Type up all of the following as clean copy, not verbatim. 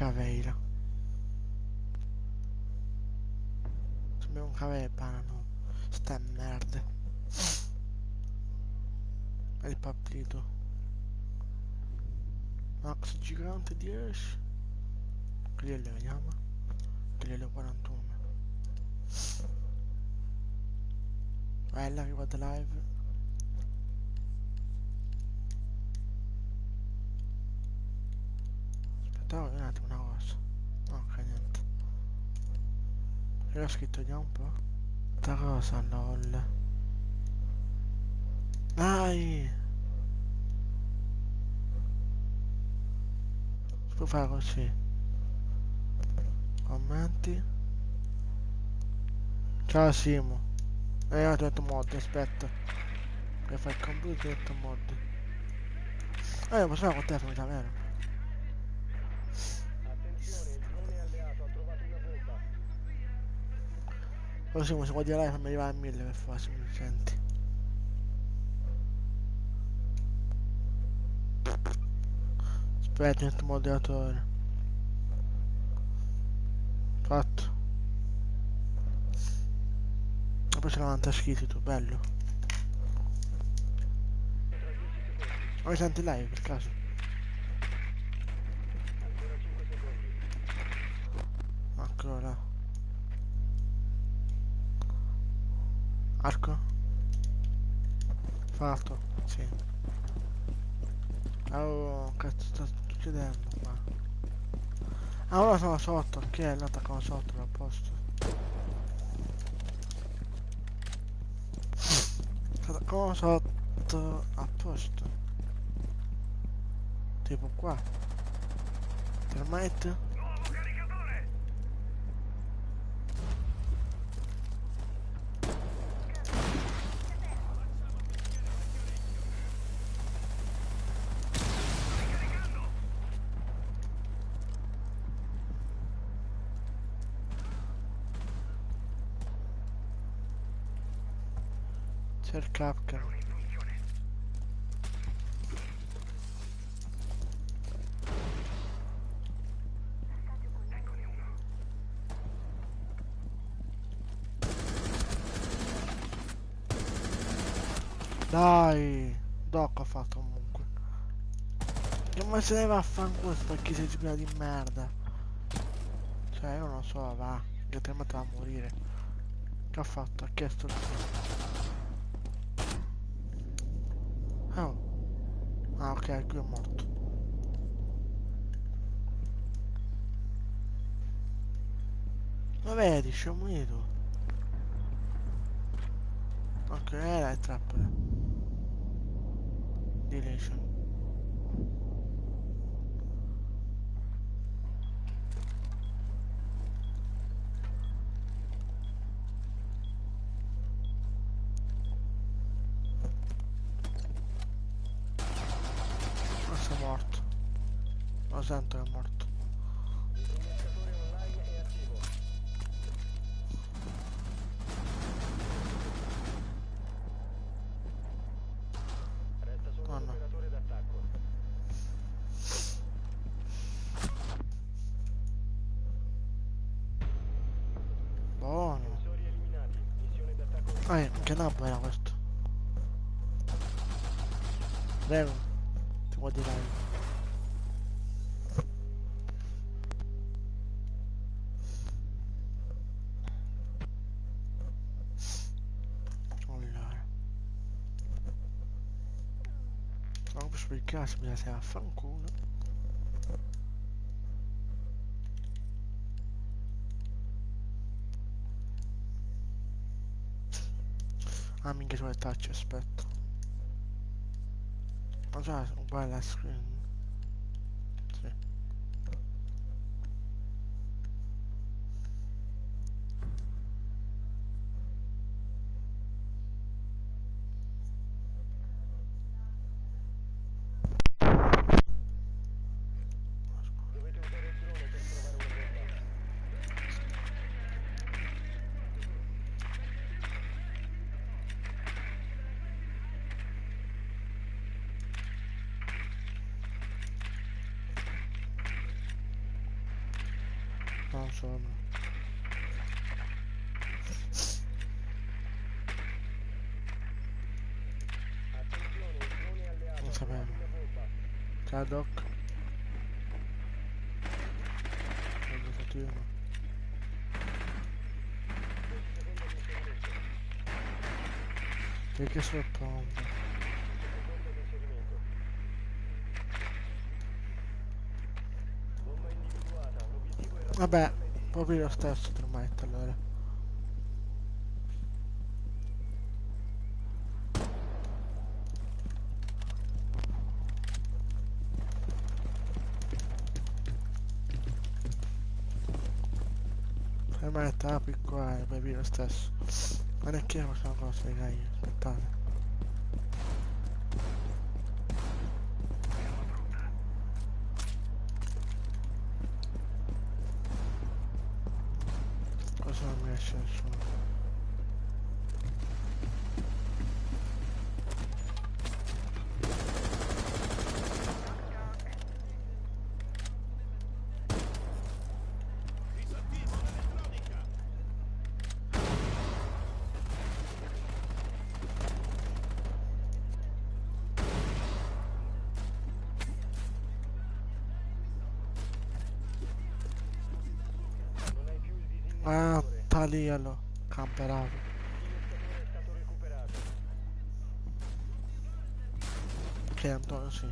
caveira. Sembra un caveira banano. Sta merda. E il papito. Max gigante 10. Quelli le vediamo. Quelli le 41. Bella arrivata live. Aspettavo un attimo una cosa. Ok, niente. Era scritto già un po'. Sta cosa lol. Dai! Si può fare così. Commenti. Ciao Simo. Ho detto mod, aspetta. Che fai il computer ho detto mod. Posso fare con te, famiglia, vero? Attenzione, il drone alleato ha trovato una bomba. Così se vuoi dire fammi arrivare a 1000 per fare, se mi senti. Aspetta, metto moderatore. Fatto. E poi c'è 90 iscritti tu, bello. Tra 10 secondi. Ma mi senti live per caso? Ancora 5 secondi. Ancora. Arco? Fatto, sì. Oh, cazzo sta succedendo qua? Ah, ora sono sotto, ok, no, attaccano sotto, a posto. Attaccano sotto, a posto. Tipo qua. Termite? Nuovo caricatore! C'è il Capcan. Drone in funzione. Eccone uno. Dai! Doc ho fatto comunque. Che ma se ne va a fanculo sta chi si prima di merda. Cioè, io non lo so, va. Che te va a morire. Che ha fatto? Ha chiesto il... Oh. Ah, ok, qui è morto. Ma vedi, scemo io. Ok, era il trappola. Dilation. Questo è morto. Lo sento che è morto. L'intermediatore online è attivo. Resta solo Oh un no. operatore d'attacco. Buono. Sensori eliminati. Missione d'attacco Che conclusa. nabbo era questo? Prego, ti vuoi dire? Allora. Ma per caso mi sa a fanculo. Ah, minchia sulle touch, aspetta. Ma già, uguale alla screen. Sì. Dovete usare il drone per trovare una bomba. Non sono. Attenzione, il drone alleato Non ha sapevo. trovato una bomba. Ciao Doc. Voglio continuo. 10 secondi all'inserimento. Perché sorprende? 10 secondi all'inserimento. Bomba individuata. L'obiettivo è Vabbè, raggiungerla e proprio lo disinnescarla. stesso termite allora. Termite la piccola è proprio lo stesso. Non è che facciamo cosa, raga, aspettate. Cosa non mi esce nessuno? Non hai più il Ah, disinnescatore. taglialo, camperato. Il disinnescatore è stato recuperato. Che Antonio sì.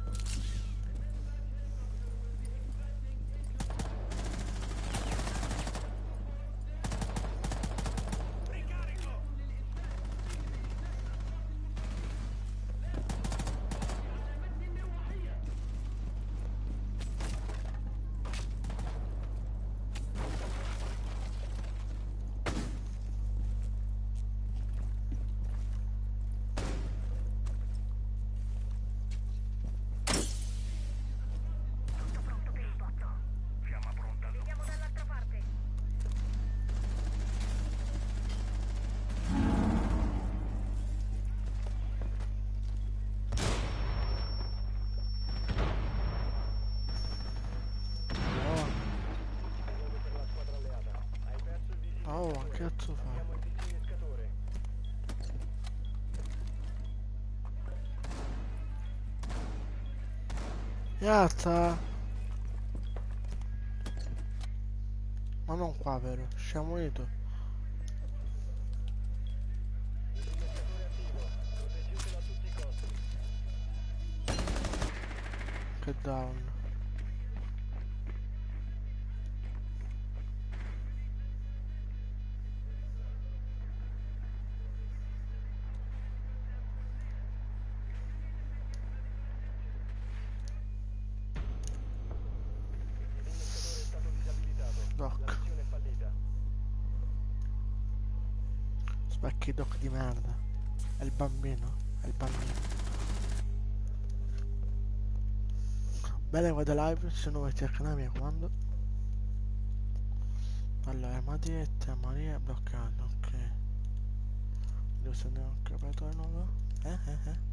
Vediamo dall'altra parte. Oh, Secondo per la squadra alleata. Hai perso il oh, disinnescatore. che cazzo fa? Abbiamo il disinnescatore. Piazza! Ma non qua vero? Siamo unito. Disinnescatore attivo. Proteggetelo a tutti i costi. Che down. Il disinnescatore è stato disabilitato. La Doc. missione è fallita. Specchi doc di merda. È il bambino. È il bambino. Bene, vado live, se non avete il canale mi raccomando. Allora, Marietta, Maria è bloccata, ok. Devo stare anche aperto la nuova? Eh.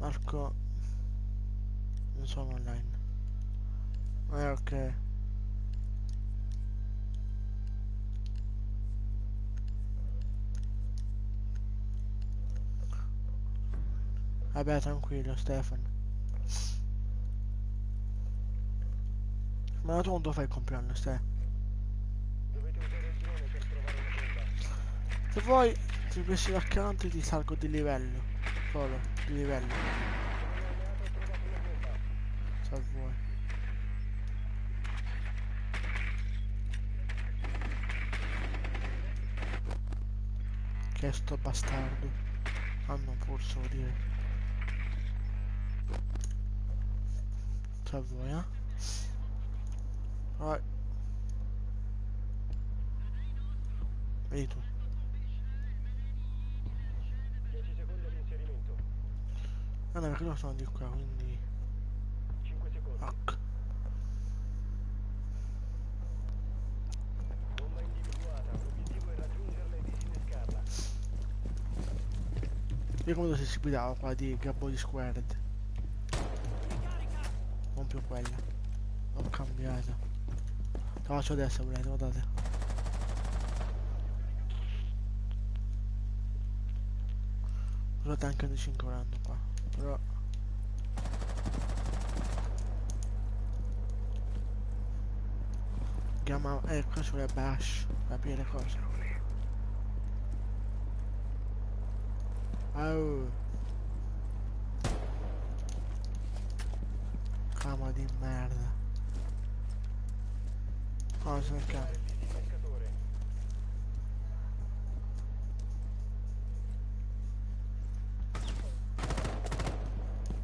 Marco, non sono online. Ok. Vabbè, tranquillo, Stefano. Ma tu quando fai il compleanno, Ste? Dovete usare il drone per trovare una bomba. Se vuoi, ti pensi l'account e ti salgo di livello. Solo, di livello. Il drone alleato ha trovato una bomba. Se vuoi. Che sto bastardo. Ah no, forse vuol dire. Se vuoi, eh? Vai. Vedi tu. 10 secondi all'inserimento. Ah no, perché io sono di qua, quindi. 5 secondi. Ecco. Bomba individuata. L'obiettivo è raggiungerla e disinnescarla. Io come si guidava qua di Gabbo di Squared. più quella. Ho cambiato. La faccio adesso, volete, guardate. Guardate anche di 5 anni qua. Però chiama, ecco sulle bash, capire cosa. Oh, cama di merda. Cosa nel camo? Il disinnescatore.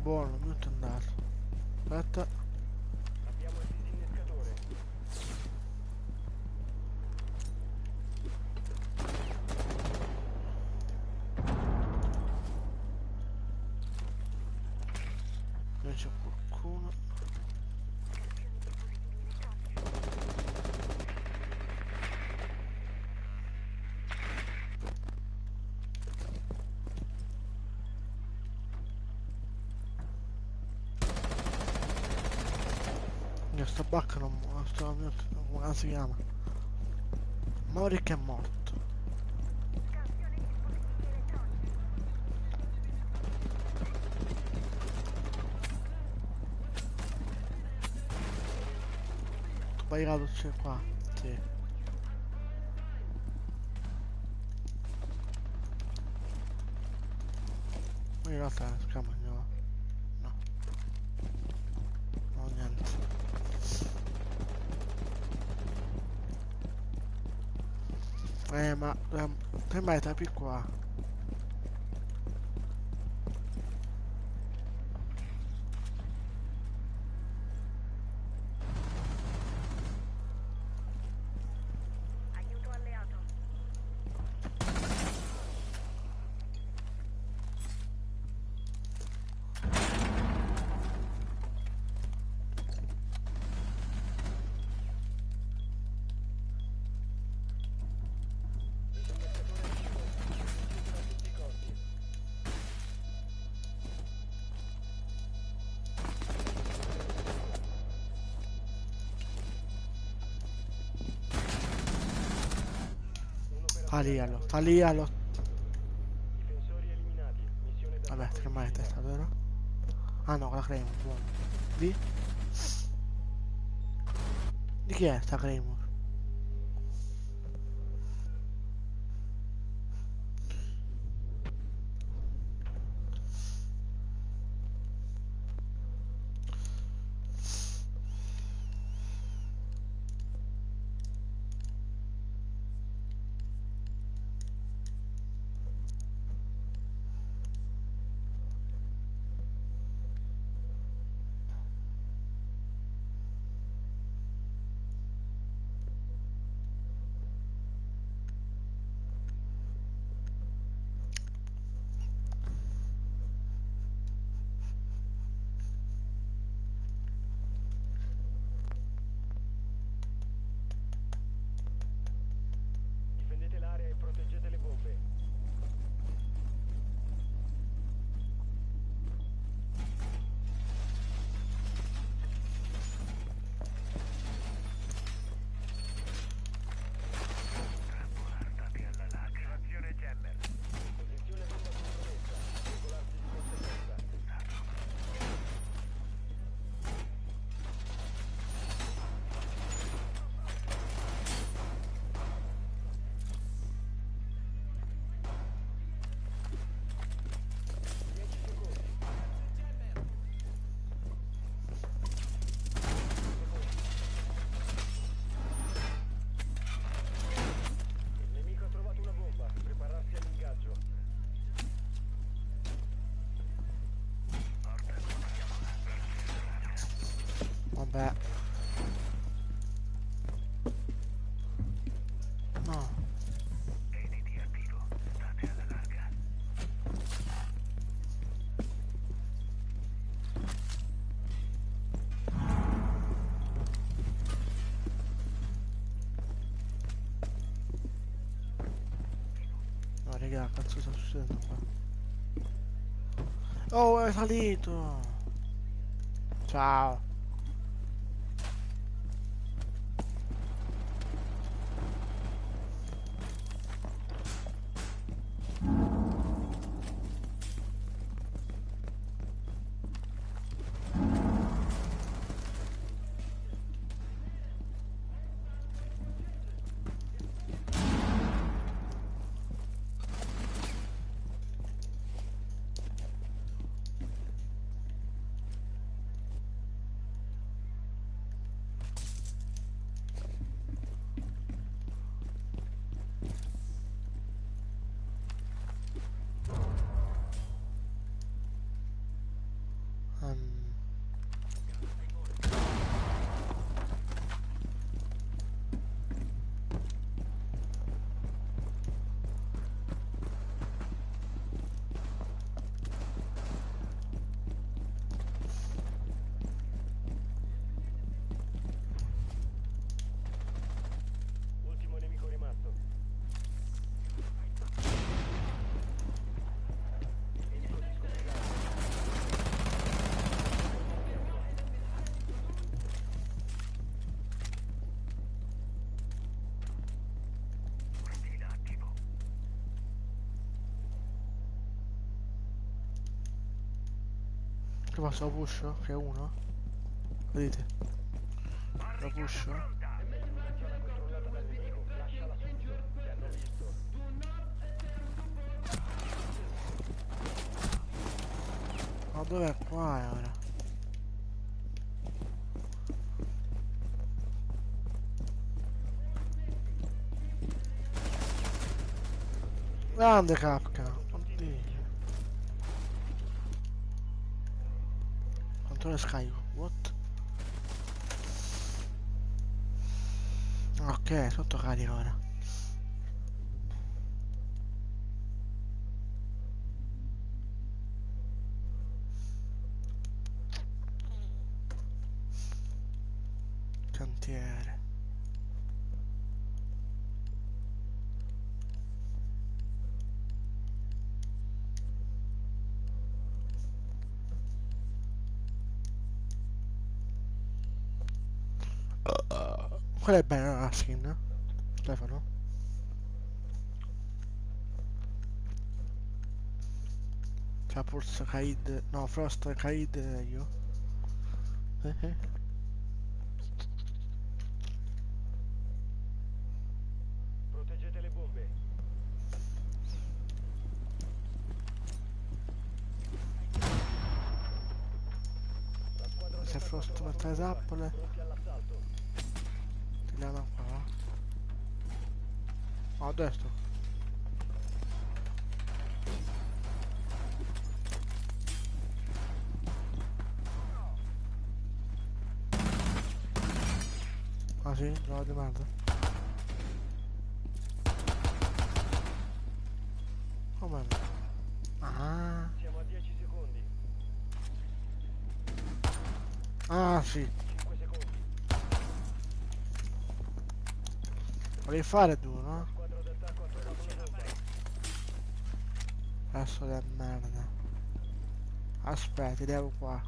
Buono, mi è andato. Aspetta. Abbiamo il disinnescatore. Non c'è qualcuno. Io sto bacca non come si chiama? Mori che è morto. Scansione dispositivi elettronici. Tu vai la luce qua. Sì. Ma in realtà si chiama no. No. No niente. Ma te mai tapi qua? Aiuto alleato. Disinnescatore attivo. Chiusa tutti i corpi. Un operatore attivo. Taglialo. Difensori eliminati. Missione Vabbè, d'attacco fermai riuscita. testa, vero? Ah no, la Claymore, buono. Di? Di chi è sta Claymore? Difendete l'area e proteggete le bombe. Azione Jammer. Posizione bomba compromessa. Regolarsi di conseguenza. Il nemico ha trovato una bomba. Prepararsi all'ingaggio. Vabbè. No. No, raga, cazzo sta succedendo qua? Oh, è salito! Ciao! Che faccio? Lo pusho? Che è uno? Vedete? Lo pusho? Zona controllata dal nemico. Lasciala subito. Ti hanno visto. Ma dov'è qua ora? Grande Capca! Oddio! Controllo scarico. What? Ok, sotto carica ora. Cantiere. Qual è bella la skin? Stefano? C'ha Pulse Kaid. No, Frost Kaid io. Eh. Proteggete le bombe. La squadra Se d'attacco ha Frost trovato mette una le bomba. zappole, Pronti all'assalto. tiriamo qua, va? Oh, a destra. Ah sì? Trova di merda. Come no? Ah. Siamo a 10 secondi. Ah sì. 5 secondi. Volevi fare tu, La no? squadra d'attacco ha trovato una bomba. Adesso che merda. Aspetta, devo qua.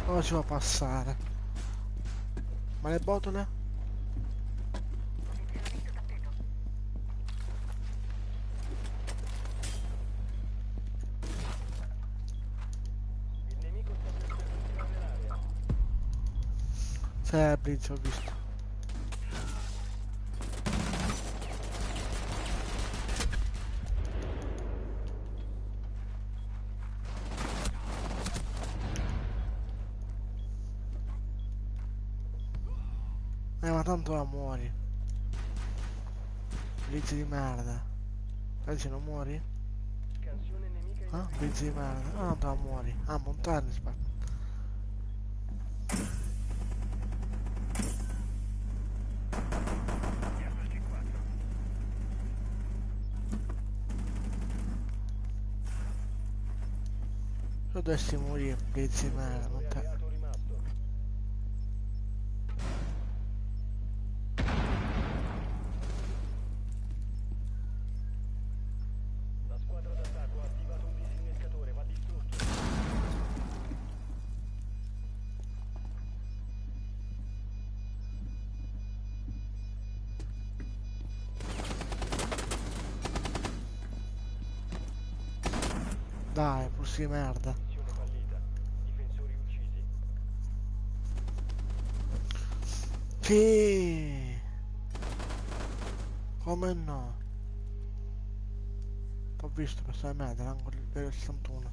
Dove ci può passare? Ma le botole? Posizionamento tappeto. Il nemico sta per entrare l'area. C'è Blitz, ho visto. Ma tanto la muori. Blitz di merda. Adesso non muori? Scansione nemica in Ah, arrivo. Blitz di merda. Ah, non te la muori. Ah, montare, aspetta. Se dovessi morire, Blitz di merda, non te... Alleato rimasto. La squadra d'attacco ha attivato un disinnescatore, va distrutto. Dai, pulsi di merda. Missione fallita. Difensori uccisi. Sì! Come no? Ho visto questa merda, l'angolo del 61.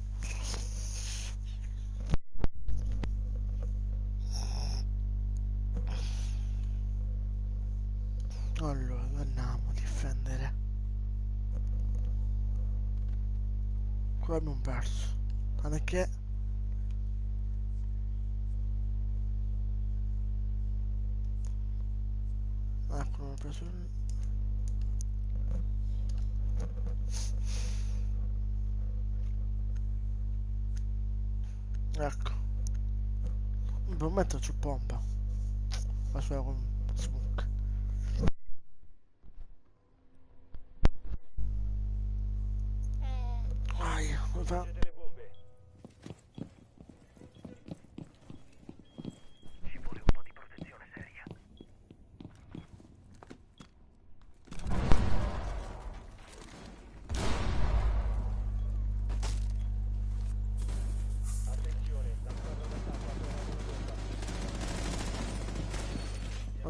Allora, dove andiamo a difendere? Qua abbiamo perso. Tanto che... Ecco, non ho preso il... Ecco. Per metterci pompa. La sua con smoke. Vai, come fa? Proteggete le bombe. Ci vuole un po' di protezione seria.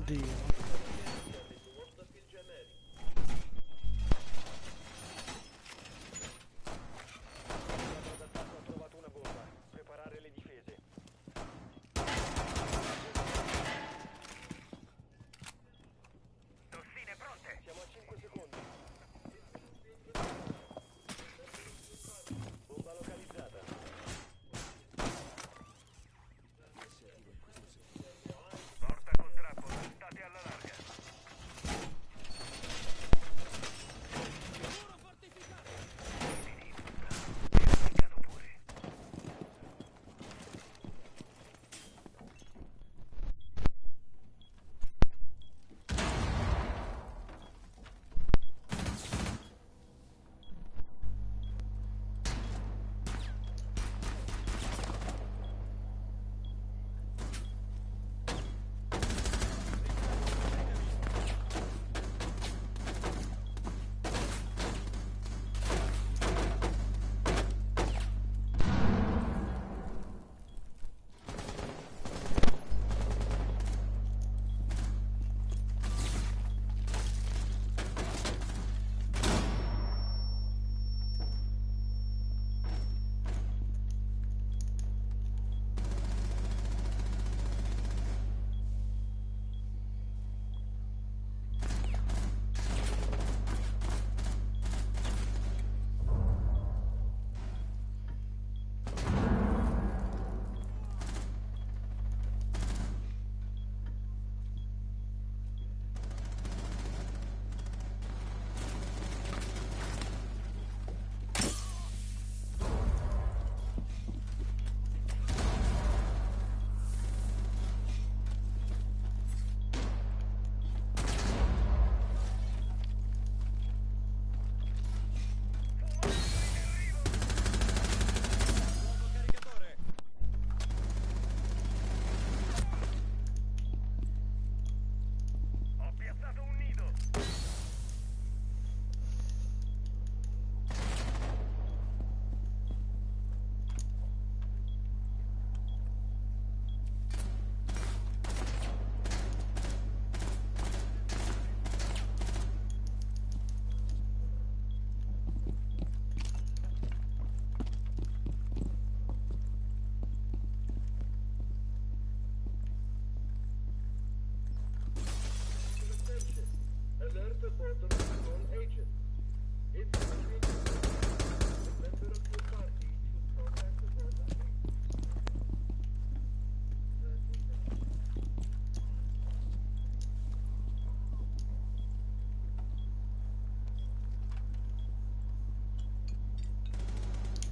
Oddio. D'attacco ha trovato una bomba. Preparare le difese. Tossine pronte. Siamo a 5 secondi. Bomba localizzata. Porta con trappola. State alla larga. Pianificato pure. Ho piazzato un nido. Alert border patrol agent. If you reach a member of your party should contact the border agent.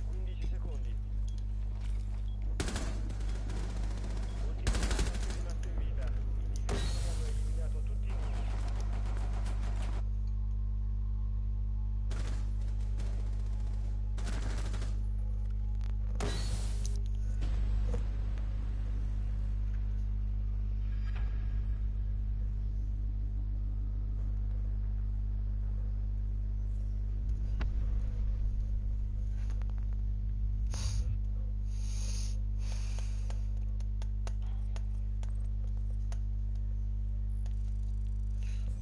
Quindici secondi. Ultimo attacco rimasto in vita. I difensori hanno eliminato tutti i nemici.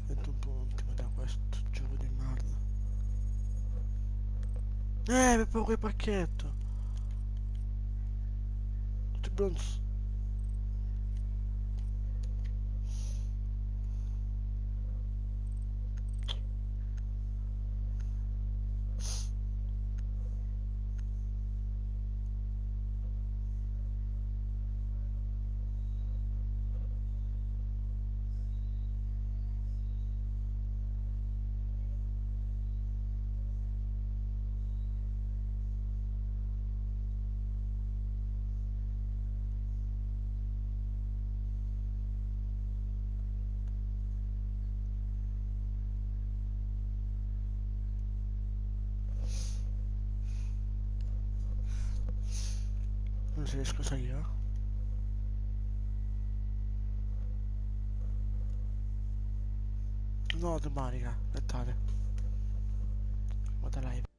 Sento un po' un attimo da questo gioco di merda. Per poco il pacchetto. Tutti bronzi. Non si riesco a salire. No, domani, raga. Aspettate. Vado live.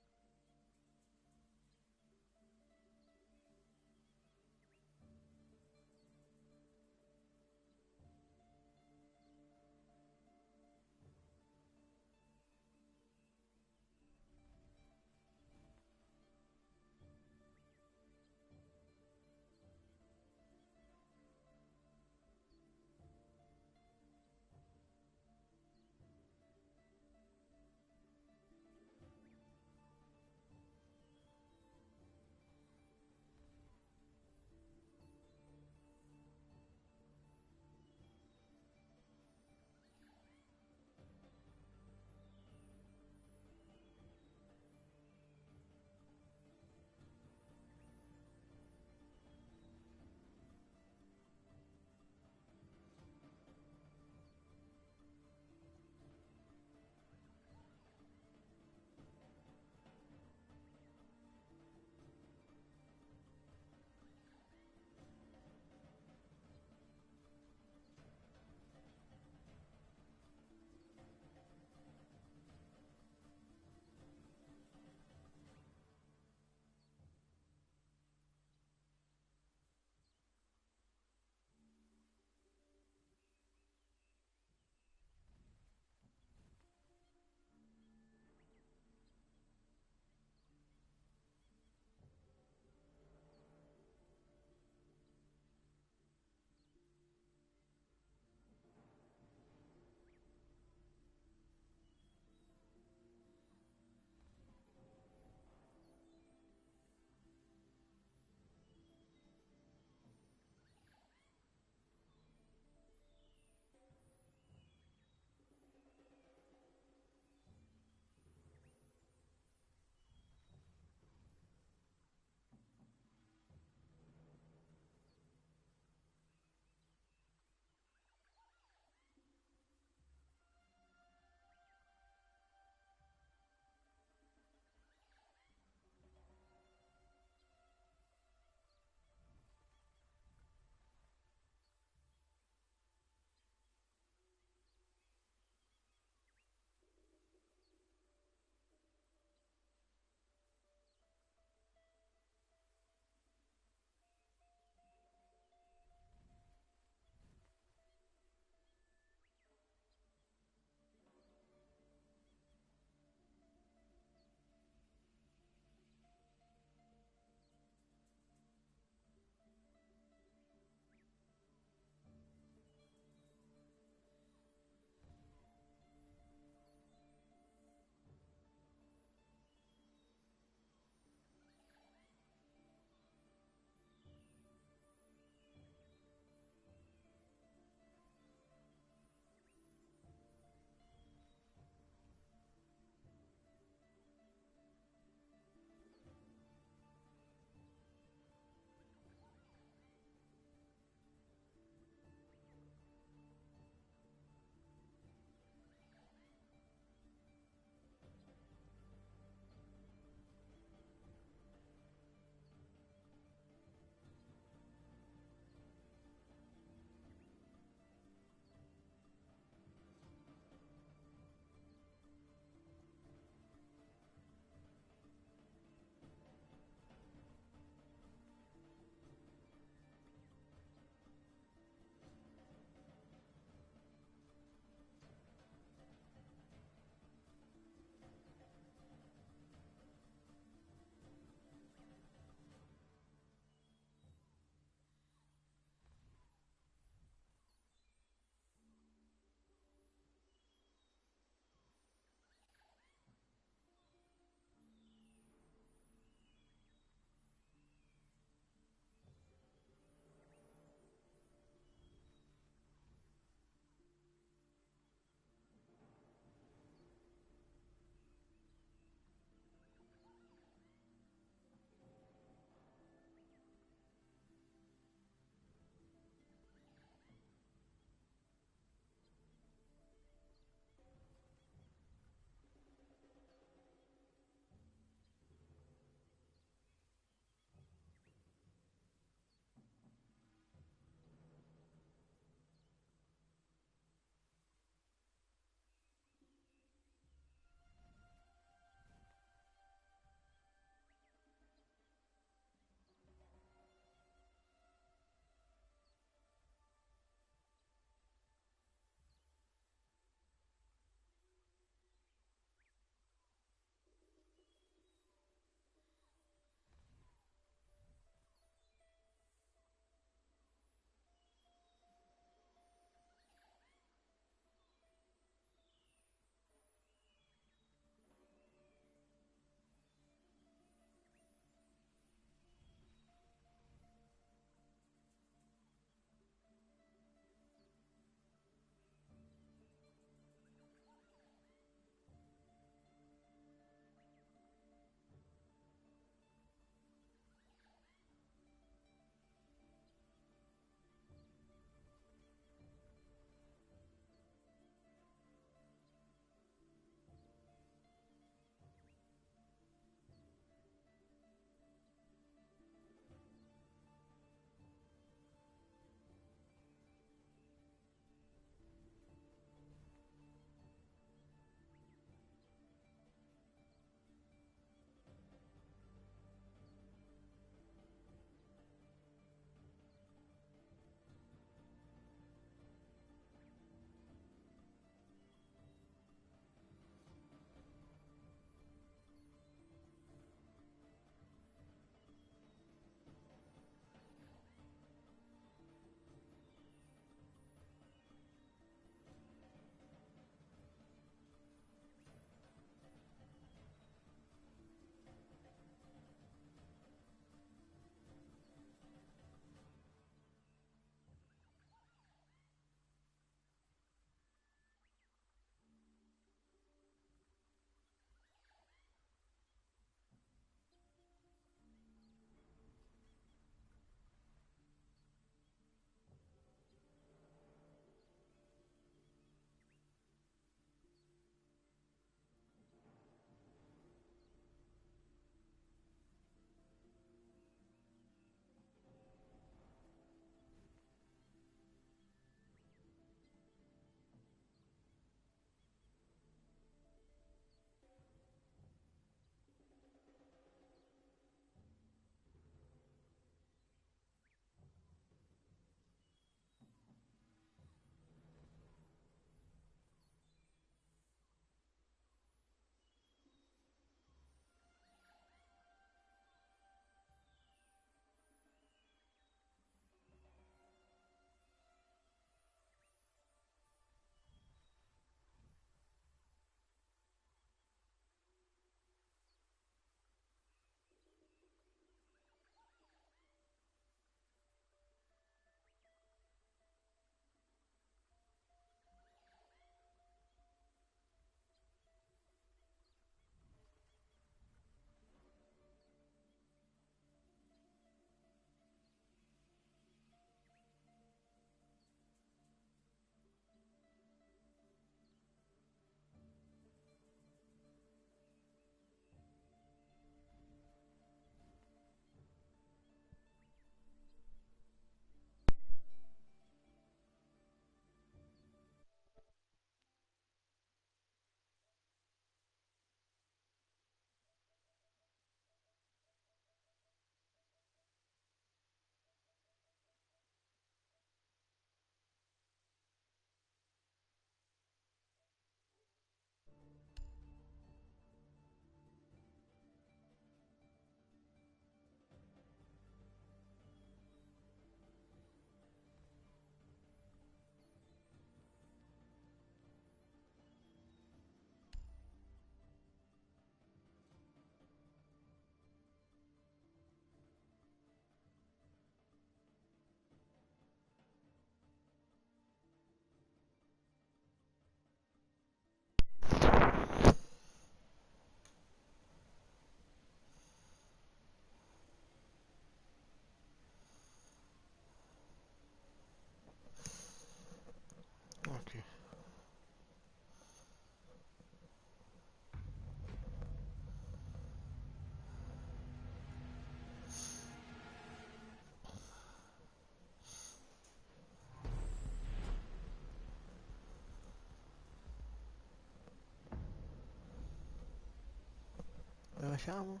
siamo?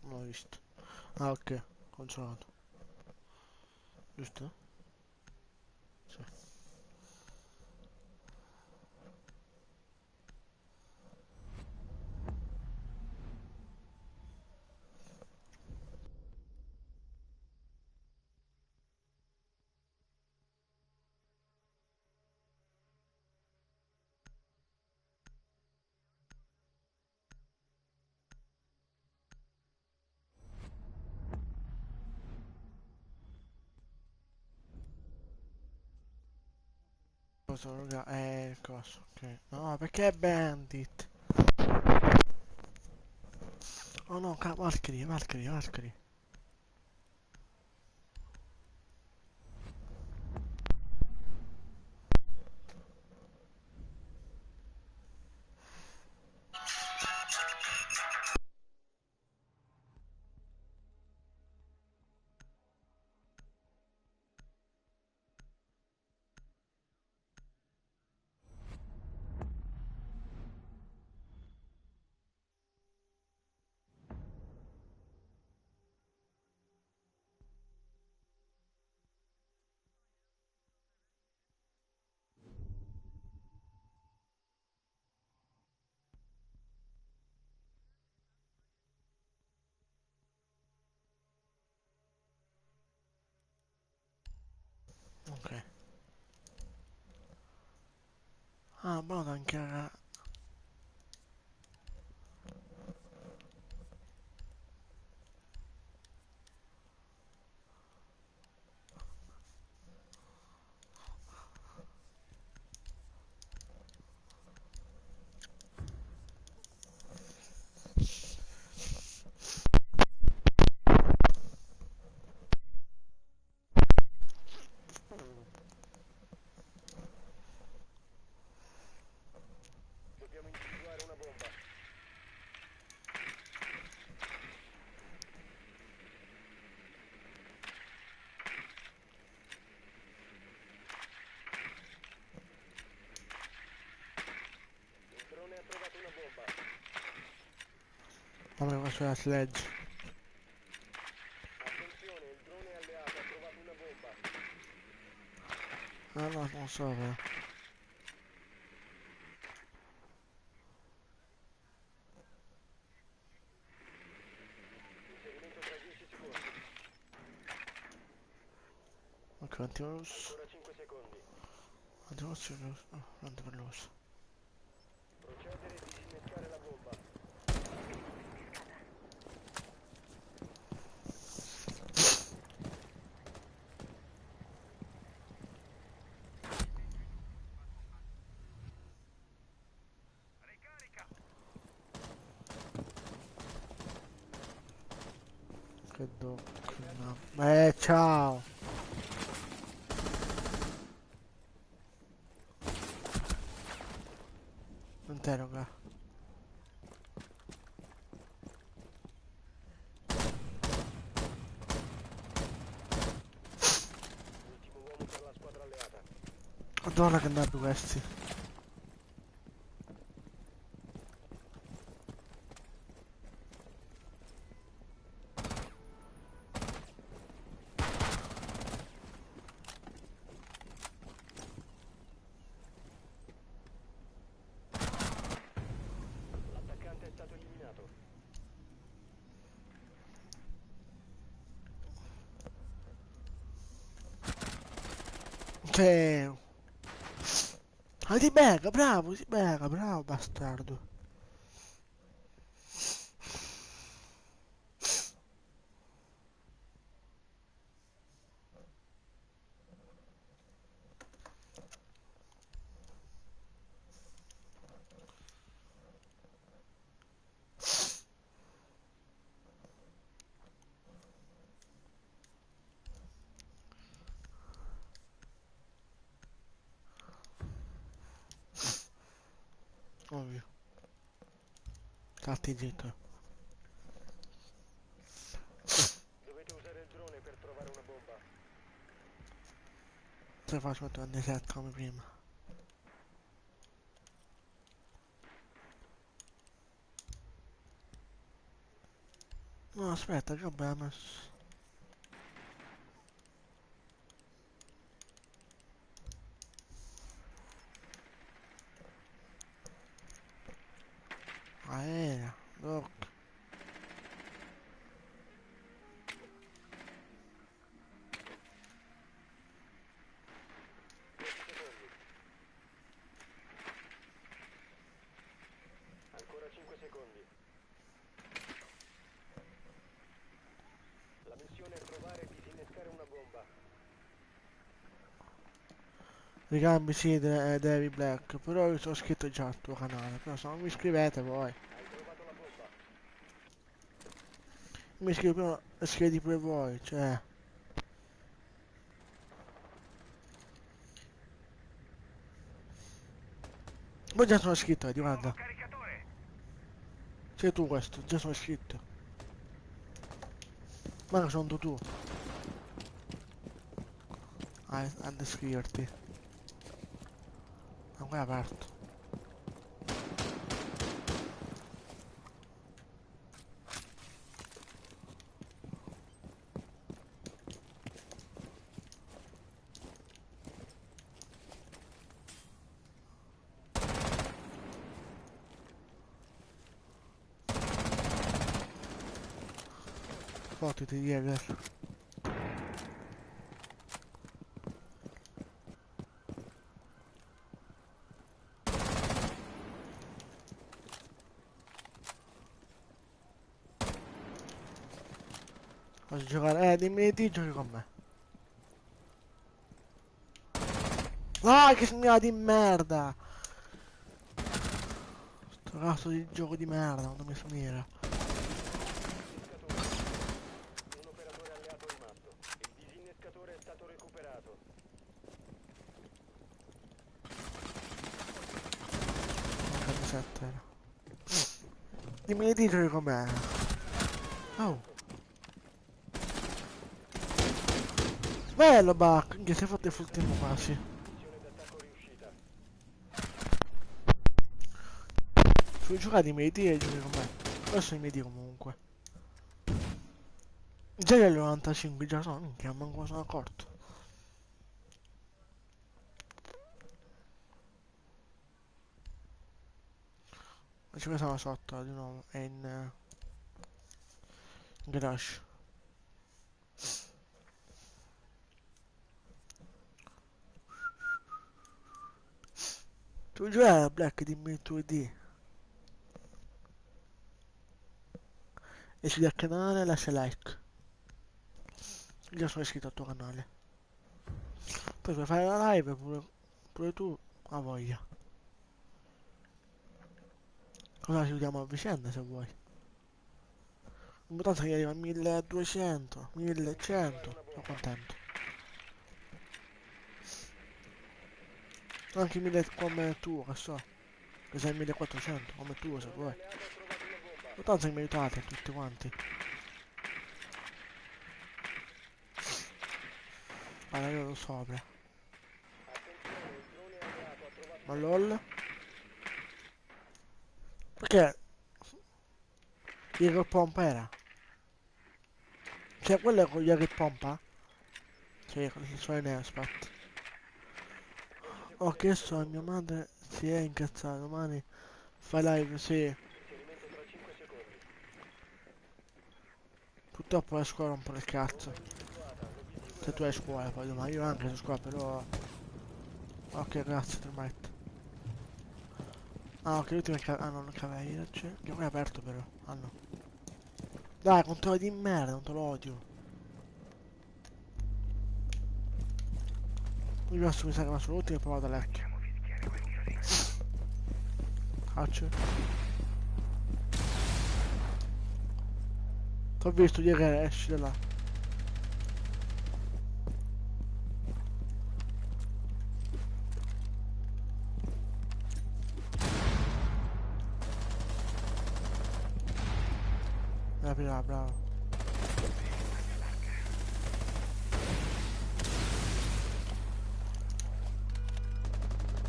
Non l'ho visto. Ah, ok, controllato. Giusto? Sì. Cosa, raga? Cosa? Ok. No, perché è Bandit? Oh no, Valkyrie, Valkyrie, Valkyrie. Ok. Ah, buono anche raga. Dobbiamo individuare una bomba. Il drone ha trovato una bomba. Vabbè, qua c'è la sledge. Attenzione, il drone alleato ha trovato una bomba. Ah no, non so, però. Inserimento tra 10 secondi. Ok, Antivirus. Ancora 5 secondi. Antivirus. No, Antivirus. Procedere e disinnescare la bomba. Ricarica! Che doc. No. Ciao. Interroga. Ultimo uomo per la squadra alleata. Madonna che nervi questi. L'attaccante è stato eliminato. Cioè. Ah, ti bega, bravo bastardo. Ovvio. Stati zitto. Dovete usare il drone per trovare una bomba. Se faccio mettere un deserto come prima. No, aspetta, che abbiamo messo? Aerea, doc. Ancora 5 secondi. La missione è trovare e disinnescare una bomba. Ricambi sì, Davy Black, però io sono iscritto già al tuo canale, però se non mi iscrivete voi. Hai trovato la bomba. Mi iscrivo prima, iscriviti pure voi, cioè. Poi già sono iscritto, vedi, Nuovo guarda. caricatore. Sei tu questo, già sono iscritto. Ma che sono tu. Ad iscriverti. Ancora è aperto. Fottiti, Jäger. Posso giocare? Dimmi di giochi con me. Ah, che segnale di merda! Sto cazzo di gioco di merda, quando mi smira. Un operatore alleato rimasto. Il disinnescatore è stato recuperato. 47 era. Dimmi di giochi con me. Oh. Bello, Buck! Che si è fatto il full team quasi. Missione d'attacco riuscita. Su giocare i miei e giochi con me. Questo è i miei comunque. Già nel 95 già sono, minchia, manco sono accorto. Ma ci sono sotto di nuovo, è in garage. Tu giochi Black, dimmi il tuo ID. Iscriviti al canale e lascia like. Io sono iscritto al tuo canale. Poi puoi fare la live pure tu a voglia. Cosa ci vediamo a vicenda se vuoi. L'importante è che arriva a 1200, 1100. Sono contento. Anche 1000 come tu, che so. Che sei 1400 come tu se vuoi. Alleato ha trovato una bomba. L'importante è che mi aiutate tutti quanti. Allora io lo sopra. Attenzione, il drone alleato ha trovato Ma una lol. Perché il pompa era? Cioè quello è con gli che pompa? Cioè con i suoi Neospat. Ho chiesto a mia madre si è incazzata, domani fai live, sì. inserimento tra 5 secondi. Purtroppo la scuola un po' il cazzo. Bomba individuata. L'obiettivo Se è tu hai scuola poi domani, io anche su scuola però. Ok, grazie, Termite. Ah, ok, l'ultima ah no, non cavaliere, c'è. Che poi è aperto però. Ah no. Dai, controllo di merda, non te lo odio. Il grosso mi sa che va sull'ultimo e poi vado all'ecchio. Facciamo fischiare quel tirocino. Faccio. T'ho visto dire che esci da là. Bravo, bravo.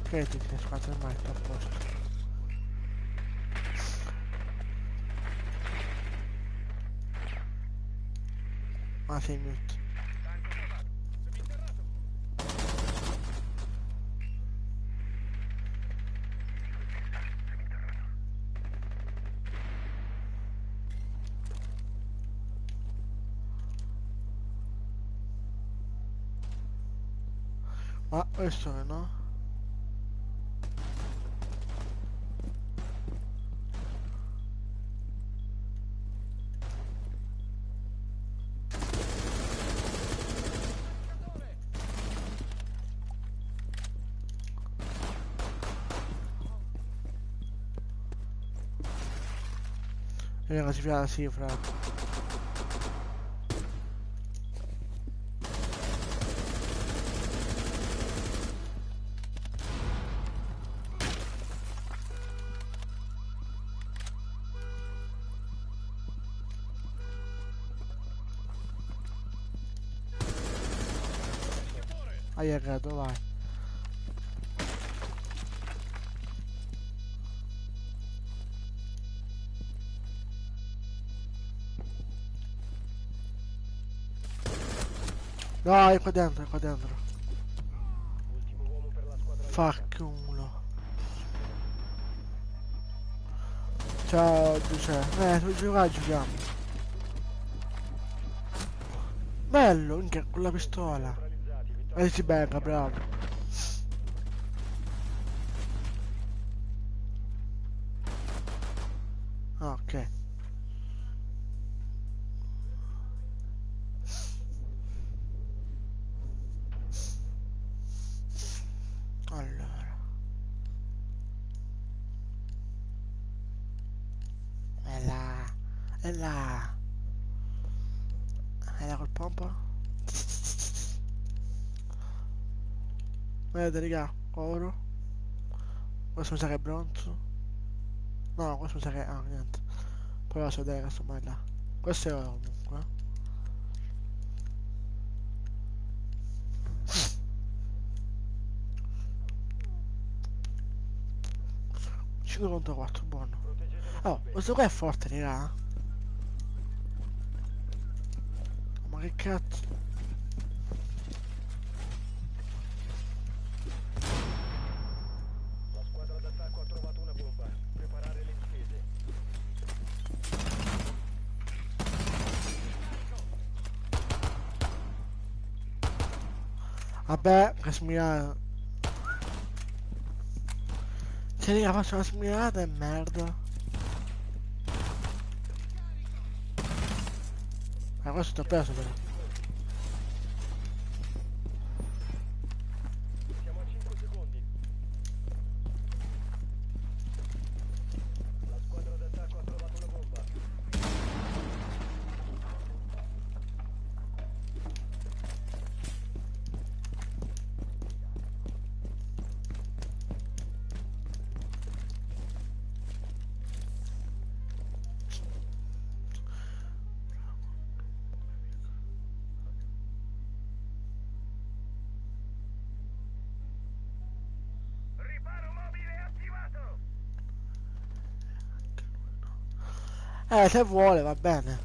Che ti sei squadra ormai, sto a posto. Ah, sei mute. Tanco cavato. Seminterrato. Ma questo no? Raga, si fa la cifra. Hai errato, vai. No, è qua dentro, è qua dentro. Ultimo uomo per la squadra. Fuck uno. Ciao, Giuseppe. Tu giochiamo. Bello, minchia, con la pistola. Neutralizzati. Vittoria. Si becca, bravo. Ah, ok. Allora. È là. È là. È là col pompa. Vedete, raga, oro. Questo mi sa che è bronzo. No, questo mi sa che... Ah, niente. Poi la so vedere questo mai là. Questo è oro comunque. 5 contro 4, buono. Proteggete le Oh, bombe. questo qua è forte, raga. Ma che cazzo? La squadra d'attacco ha trovato una bomba. Preparare le difese. Vabbè, che smirata. Se raga faccio una smirata è merda. Ma questo ti ho preso però. Siamo a 5 secondi. La squadra d'attacco ha trovato una bomba. Riparo mobile attivato. Se vuole va bene.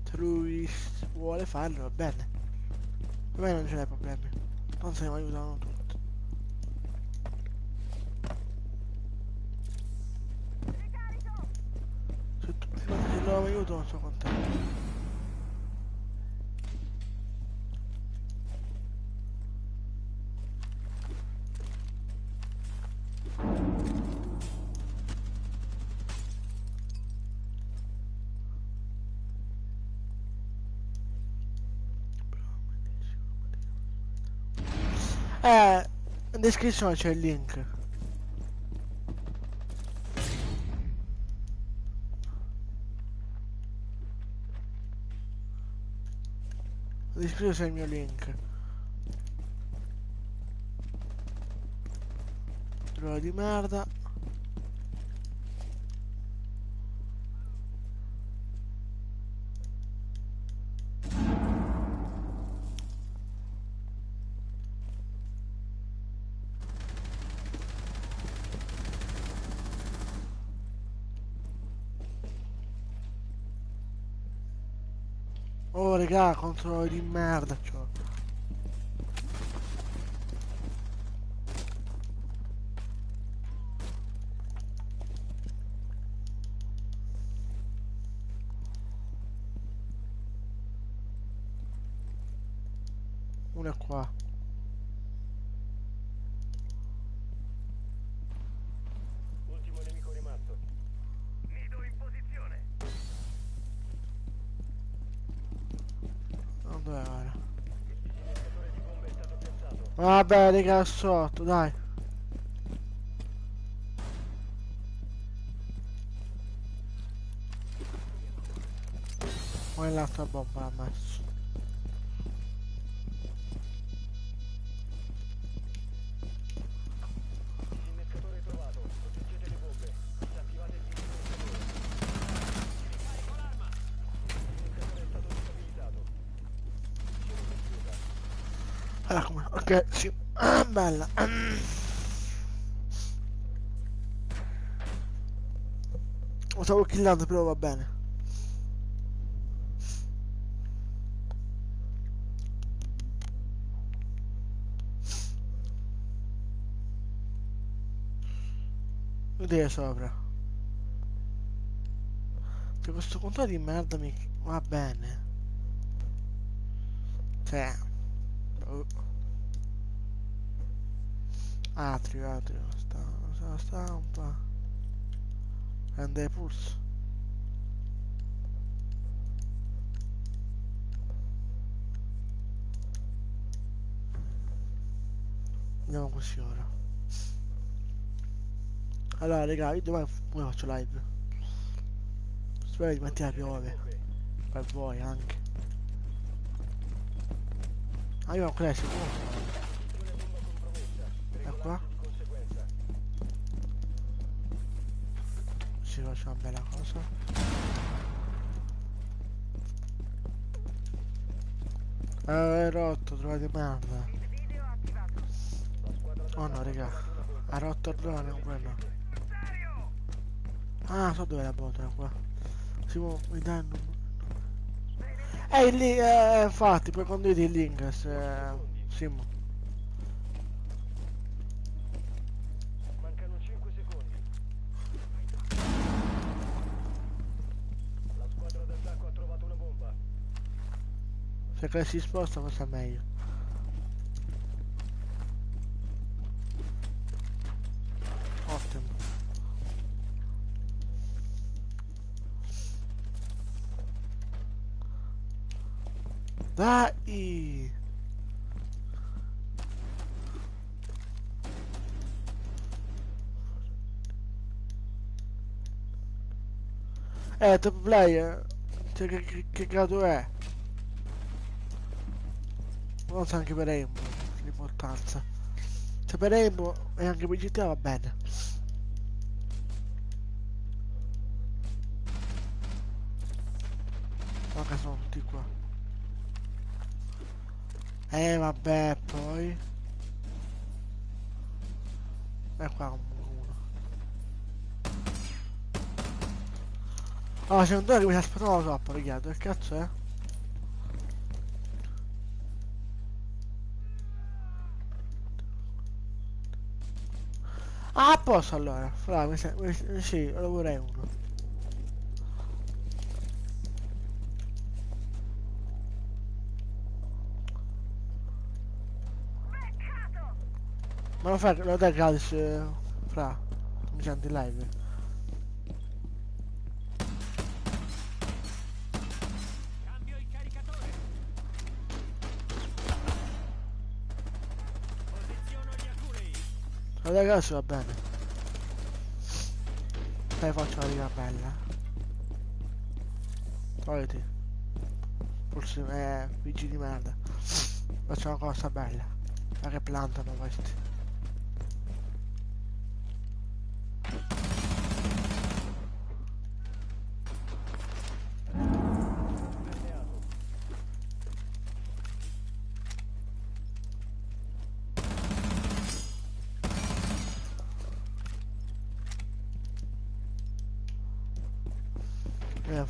Se lui vuole farlo va bene. Per me non ce n'è problemi. Non se ne aiutano tutti. Se loro mi aiutano sono contento. In descrizione c'è il link. In descrizione c'è il mio link. Droga di merda. Oh, raga, controllo di merda, cioè. Uno è qua. Ultimo nemico rimasto. Nido in posizione. Non dove ora? Il disinnescatore di bombe è stato piazzato. Vabbè, raga, sotto, dai. Poi l'altra bomba l'ha messo. Disinnescatore trovato. Proteggete le bombe. Disattivate il disinnescatore. Ricarico l'arma. Disinnescatore è stato disabilitato. Missione compiuta. Allora, come? Ok, sì. Ah, bella. Lo stavo killando, però va bene. Vedere sopra. Che questo controllo di merda mi va bene. Cioè. Oh. Atrio. Stampa. Prende pulso. Andiamo così ora. Allora, raga, io domani come faccio live? Spero di mattina Proteggete le piove. bombe. Per voi anche. Ah, io ancora sicuro. Posizione bomba compromessa. E qua? Regolarsi di conseguenza. Si faccia una bella cosa. È rotto, trovate merda. Video attivato. La squadra Oh no, d'attacco ha raga. trovato una bomba. Ha rotto il drone, Preparate le quello. difese. Serio? Ah, so dove è la botola qua. Si può, mi danno. Bene lì. Lì, infatti, poi condividi il link, se... 10 secondi. Simo. Mancano 5 secondi. La squadra d'attacco ha trovato una bomba. Se che si sposta, forse è meglio. Ottimo. Dai! Top player. Cioè, che grado è? Non so anche per Rainbow, l'importanza. Cioè, per Rainbow e anche per GTA va bene. Ma che sono tutti qua. Vabbè, poi. E qua uno. Allora, c'è un che mi si aspettava troppo, ragazzi. Che cazzo è? Ah, a posto allora. Fra, sì, lo vorrei uno. Peccato! Ma lo dai gratis, fra. Mi senti in live? Cambio il caricatore. Posiziono gli aculei. Lo dai gratis va bene. Dai, faccio la riga bella. Togliti. Forse, vigili di merda. Faccio una cosa bella. Ma che plantano questi. Fermeato.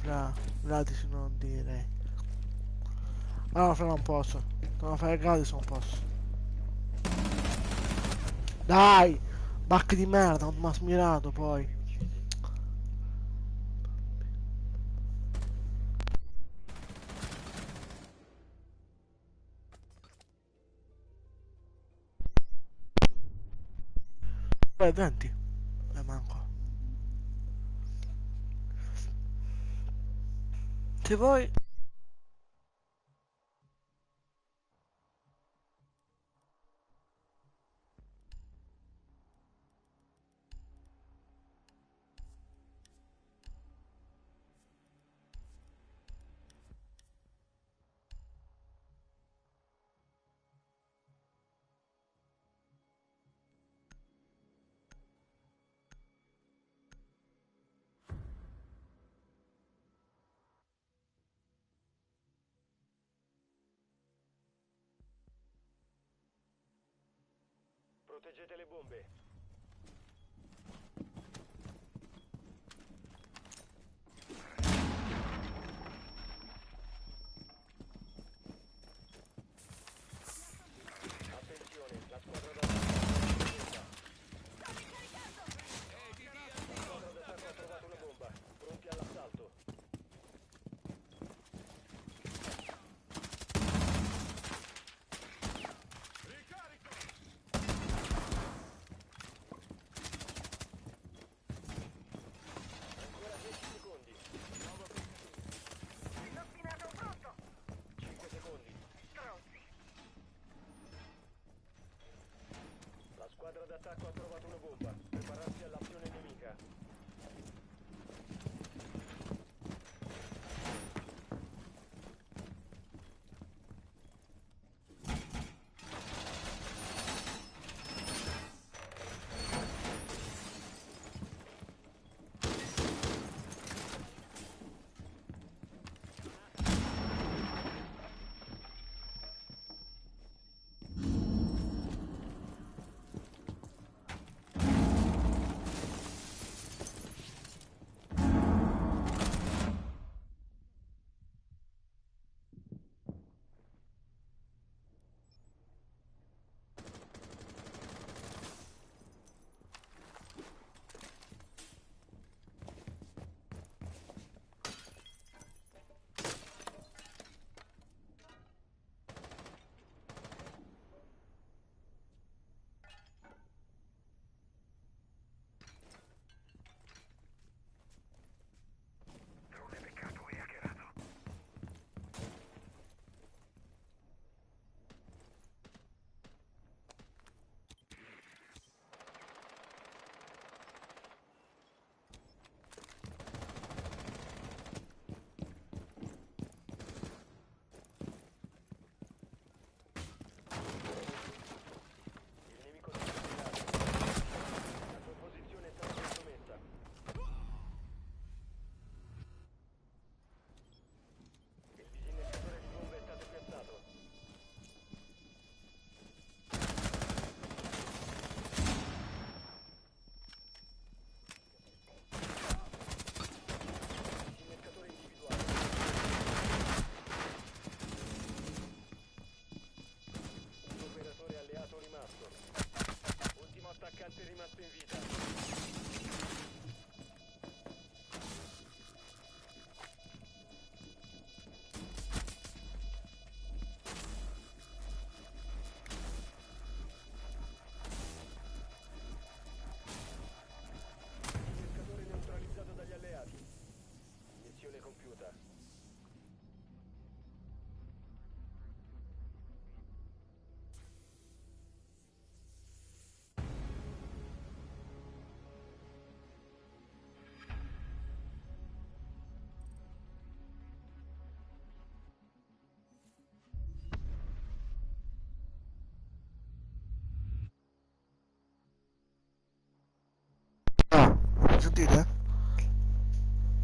Fra, gratis non direi. Ah, no, fra non posso. Devo fare gratis, non posso. Dai! Bac di merda, non mi ha smirato poi. Poi 20. Le manco. Se vuoi... Proteggete le bombe. Attenzione, la squadra d'attacco ha trovato una bomba. Pronti all'assalto. Ancora 10 secondi. 5 secondi. La squadra d'attacco ha trovato una bomba. Prepararsi all'azione nemica. Drone beccato e hackerato. Il nemico si è ritirato. La tua posizione è stata compromessa. Il disinnescatore di bombe è stato piazzato. Disinnescatore individuato. Un operatore alleato rimasto. Ultimo attaccante rimasto in vita. Disinnescatore neutralizzato dagli alleati. Missione compiuta. Ah, sentite?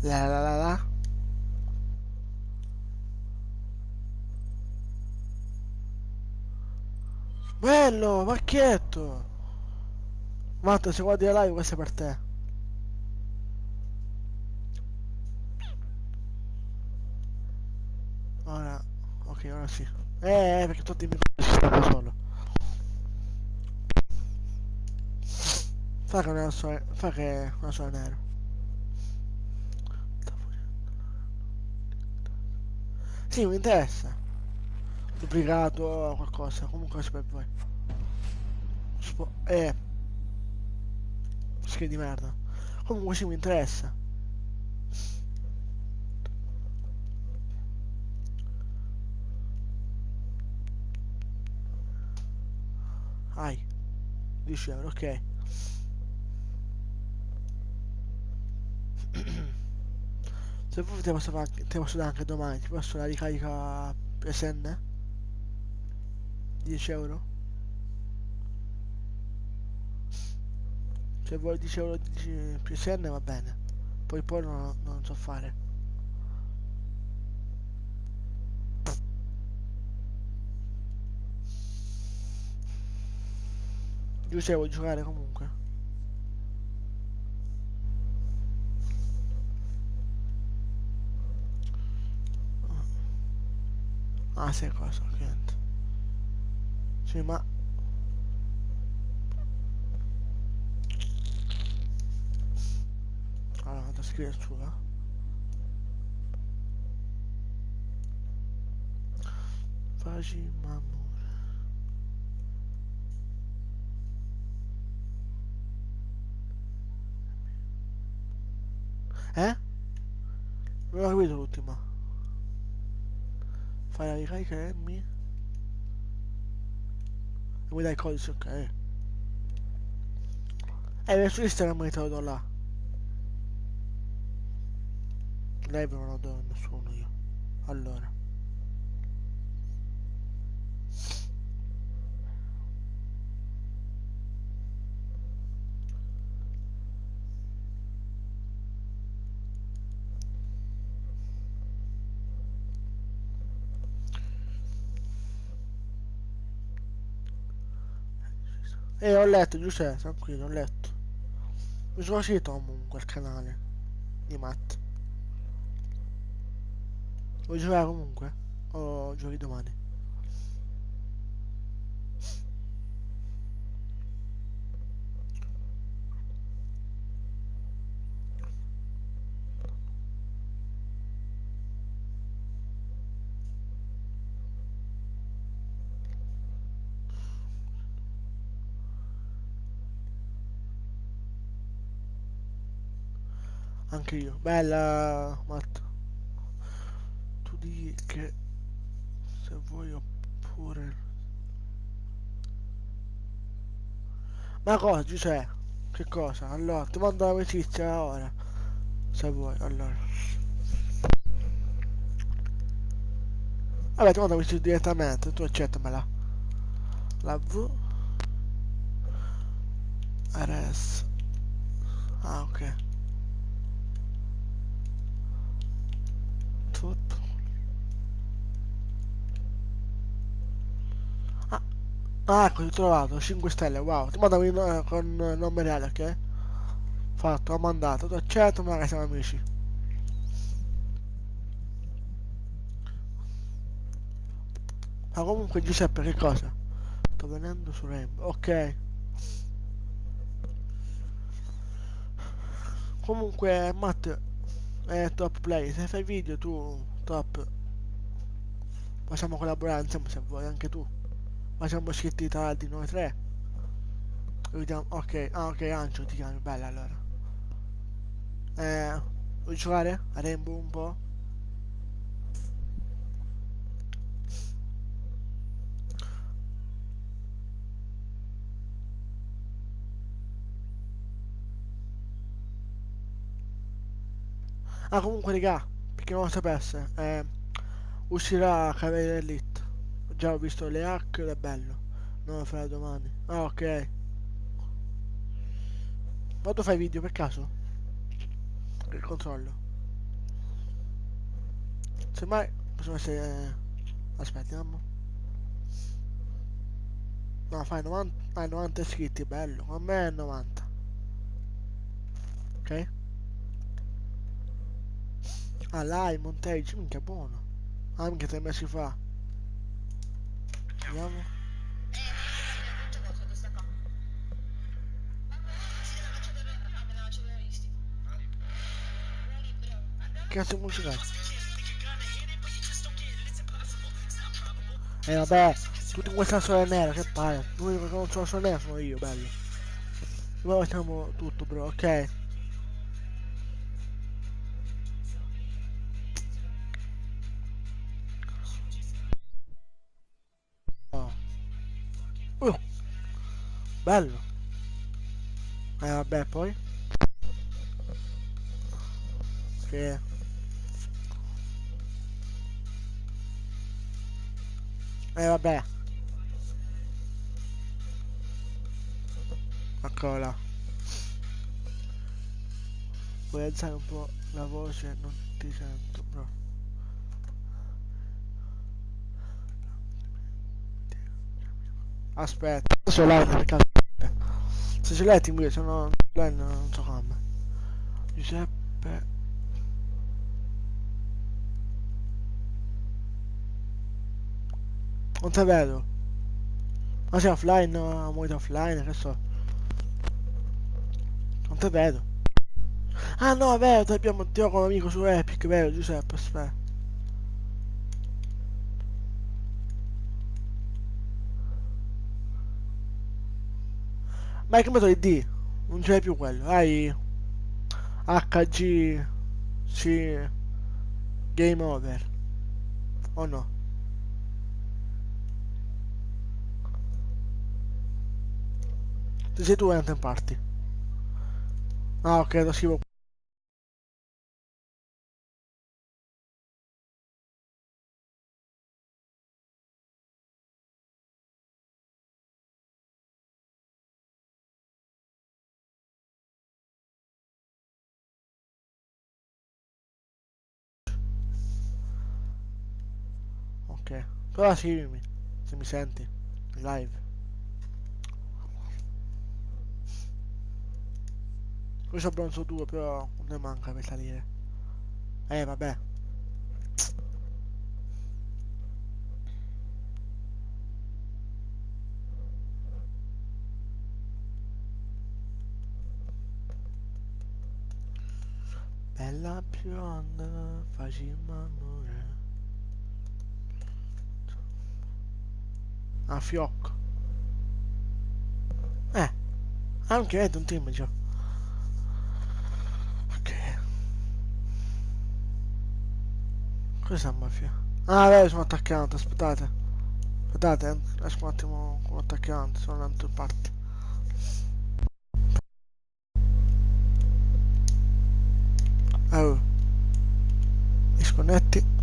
La la la la. Bello, macchietto! Matta, se guardi la live, questo è per te. Ora, ok. ok, ora sì. Perché tutti i microfoni si stanno solo. Fa che non so, fa che non so è nero. Sì, mi interessa. Duplicato o qualcosa, comunque per voi. Schifo di merda. Comunque sì, mi interessa. Ai, 10 euro, ok. Se vuoi te posso dare anche domani, ti posso la ricarica PSN? 10 euro? Se vuoi 10 euro di PSN va bene. Poi non so fare. Giuseppe vuoi giocare comunque? Ah, sai cosa, ok. Sì, ma... Allora, vado a scrivere su, va? Faci mamma. Eh? Non ho capito l'ultima. Fai la ricarica e mi... Mi dai il codice, ok. Su Instagram te lo do là. Live non lo do a nessuno io. Allora. Ho letto, Giuseppe, tranquillo, ho letto. Mi sono uscito comunque al canale di Matt. Vuoi giocare comunque? O giochi domani? Anche io. Bella, Matt. Tu dici che se vuoi oppure... Ma cosa, Giuseppe? Che cosa? Allora, ti mando l'amicizia ora. Se vuoi, allora. Vabbè, ti mando l'amicizia direttamente, tu accettamela. La V... RS. Ah, ok. Top. Ah, ecco, ti ho trovato. 5 stelle, wow. Ti mando con nome reale, ok? Fatto, ho mandato. Tu accetta, magari siamo amici. Ma comunque, Giuseppe, che cosa? Sto venendo su Rainbow. Ok. Comunque, Matt, è top play. Se fai video tu, top. Possiamo collaborare insieme se vuoi, anche tu. Ma siamo iscritti tardi noi tre. Vediamo. Ok, ah, ok, Ancio ti chiami, bella allora. Vuoi giocare a Rainbow un po'? Ah, comunque, raga, perché non lo sapesse, uscirà Cavaliere Elite. Già ho visto le hack ed è bello. Non lo farò domani. Ah, ok. Ma tu fai video per caso? Che controllo? Semmai possono essere... Aspettiamo. No, fai 90... Hai 90 iscritti, bello. A me è 90. Ok? Ah, là, il montage, minchia buono. Ah, minchia 3 mesi fa. Vediamo. Che cazzo di musica è? Vabbè, tutti in questa sola nera, che palle. L'unico che non sono solo nera sono io, bello. Ora facciamo tutto, bro, ok. Oh. Uh, bello. Vabbè, poi. Che... vabbè. Eccola. Puoi alzare un po' la voce, non ti sento, bro. Aspetta, adesso l'hai perché se ce l'hai ti invio, se no non so come. Giuseppe. Non te vedo. Ma sei offline, no? Muoio offline, che so. Non te vedo. Ah no, è vero, ti abbiamo attivato come amico su Epic, vero Giuseppe, aspetta. Ma hai cambiato ID? Non c'è più quello, hai HG C Game Over. O no? Ti sei tu in party. Ah ok, lo scrivo. Ok. Però scrivimi, se mi senti. Live. Qui c'ho bronzo 2, però ne manca per salire. Vabbè. Bella bionda, facciamo amore. Ah, fiocco. Anche vedo un team già. Ok. Cos'è mafia? Ah, beh, sono attaccante, aspettate. Aspettate, esco un attimo come attaccante, sono andato in parte. Oh, disconnetti.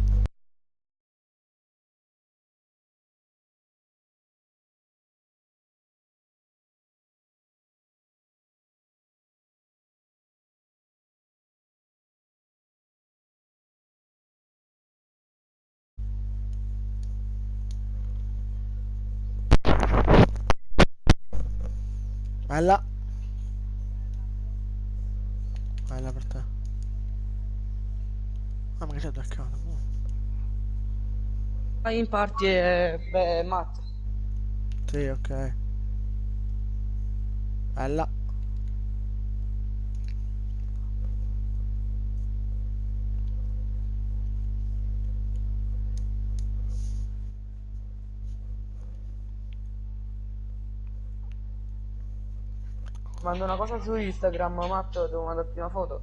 Bella. Bella per te. Ah, ma che c'è attaccante? Vai in party e beh, Matt. Sì, ok. Bella. Mando una cosa su Instagram, Matt, devo mandarti una foto.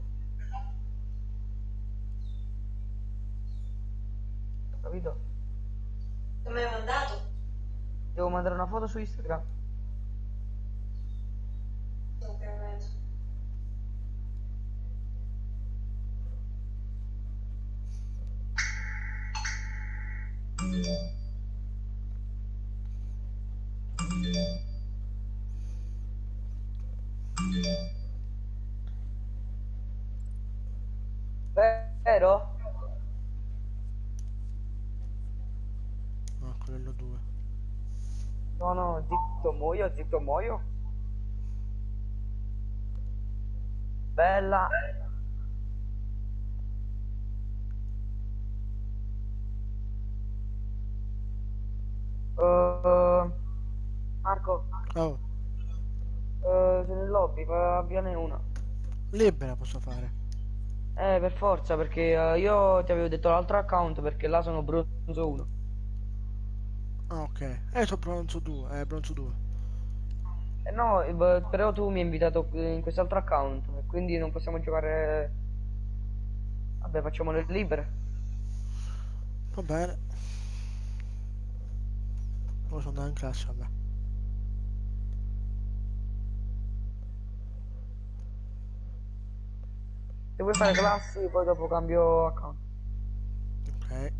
Capito? Come hai mandato? Devo mandare una foto su Instagram. Ok, vedo. Vero? Ah, quello 2. No, no, zitto muoio. Bella. lobby, avviane una. Libera posso fare. Per forza, perché io ti avevo detto l'altro account perché là sono bronzo 1. Ah, ok. Sono bronzo 2. Bronzo 2. No, però tu mi hai invitato in quest'altro account, e quindi non possiamo giocare. Vabbè, facciamo le libere. Va bene. Ora sono andato in classe, vabbè. Se vuoi fare classi, poi dopo cambio account. Ok.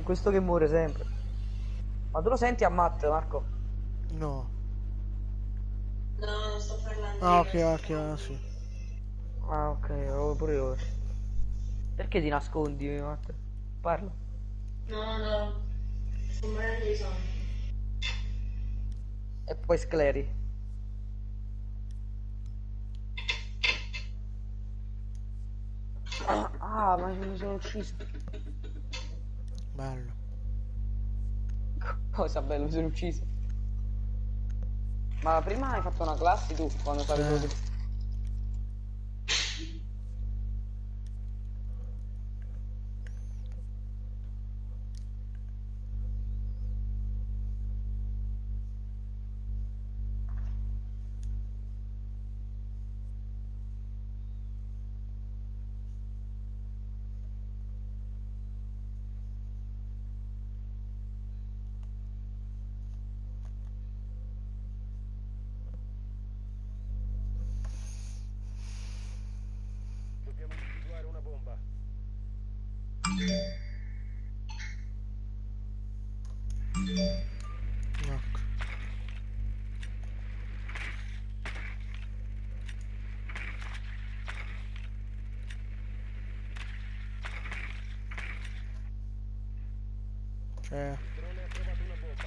Questo che muore sempre. Ma tu lo senti a Matt, Marco? No. No, non sto parlando Ah, io, ok, sto ok, parlando sì. lui. Ah, ok, pure io. Perché ti nascondi, Matt? Parla. No, no, sto morendo di sonno. E poi scleri. Ah, ma mi sono ucciso. Bello. Cosa bello, mi sono ucciso. Ma prima hai fatto una classe tu, quando stavi Eh. solo. Dobbiamo individuare una bomba. Ecco. Cioè. Il drone ha trovato una bomba.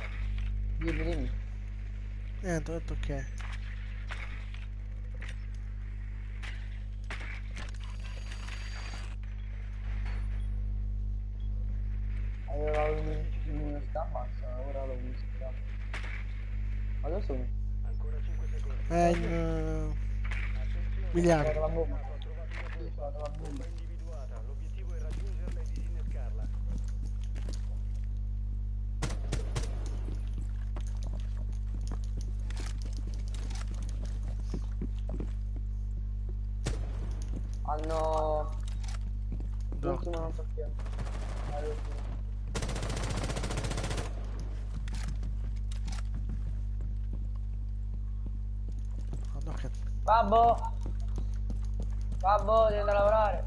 Dimmi. Niente, ho detto ok. Aveva l'università, basta, ora l'università. Ma dove sono? Ancora 5 secondi. In Attenzione, biliardo. Trovato la bomba. ha trovato una Sì, ho bomba. trovato la bomba. Bomba individuata. L'obiettivo è raggiungerla e disinnescarla. Hanno. Doc. L'ultimo non so chi è. L'ultimo. Ah, no, che... Babbo! Babbo, devi andare a lavorare.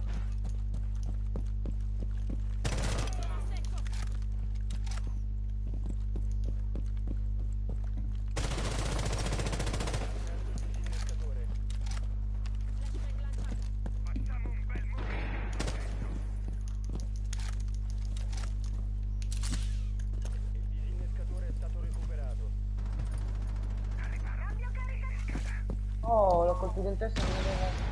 Disinnescatore. Il disinnescatore è stato recuperato. Oh, l'ho colpito in testa e non vedevo.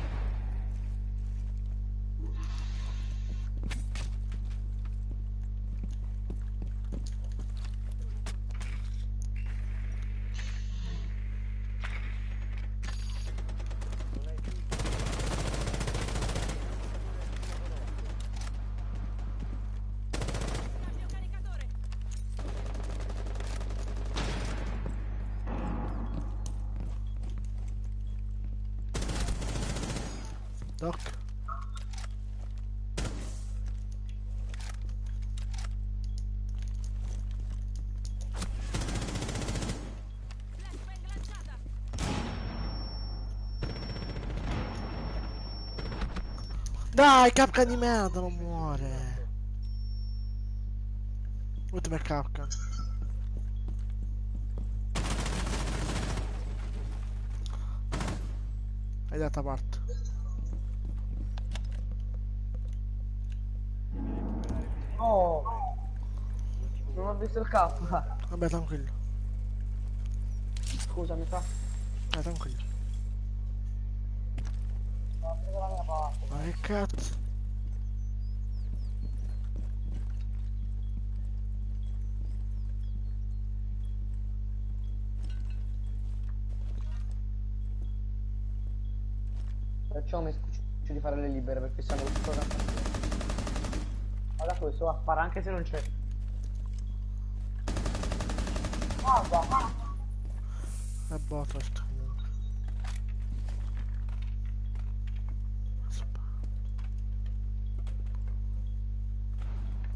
Non hai più il Doc. Dai, capca di merda, non muore. Ultima capca. Hai dato parte. Devi recuperare il Oh, non ho visto il K. Vabbè, tranquillo. Scusami, fa. Tranquillo. No, prendo la mia parte. Ma che cazzo? Perciò mi scuccio di fare le libere perché siamo tutto da. Guarda questo, va, spara anche se non c'è. Guarda. È botto sto comunque.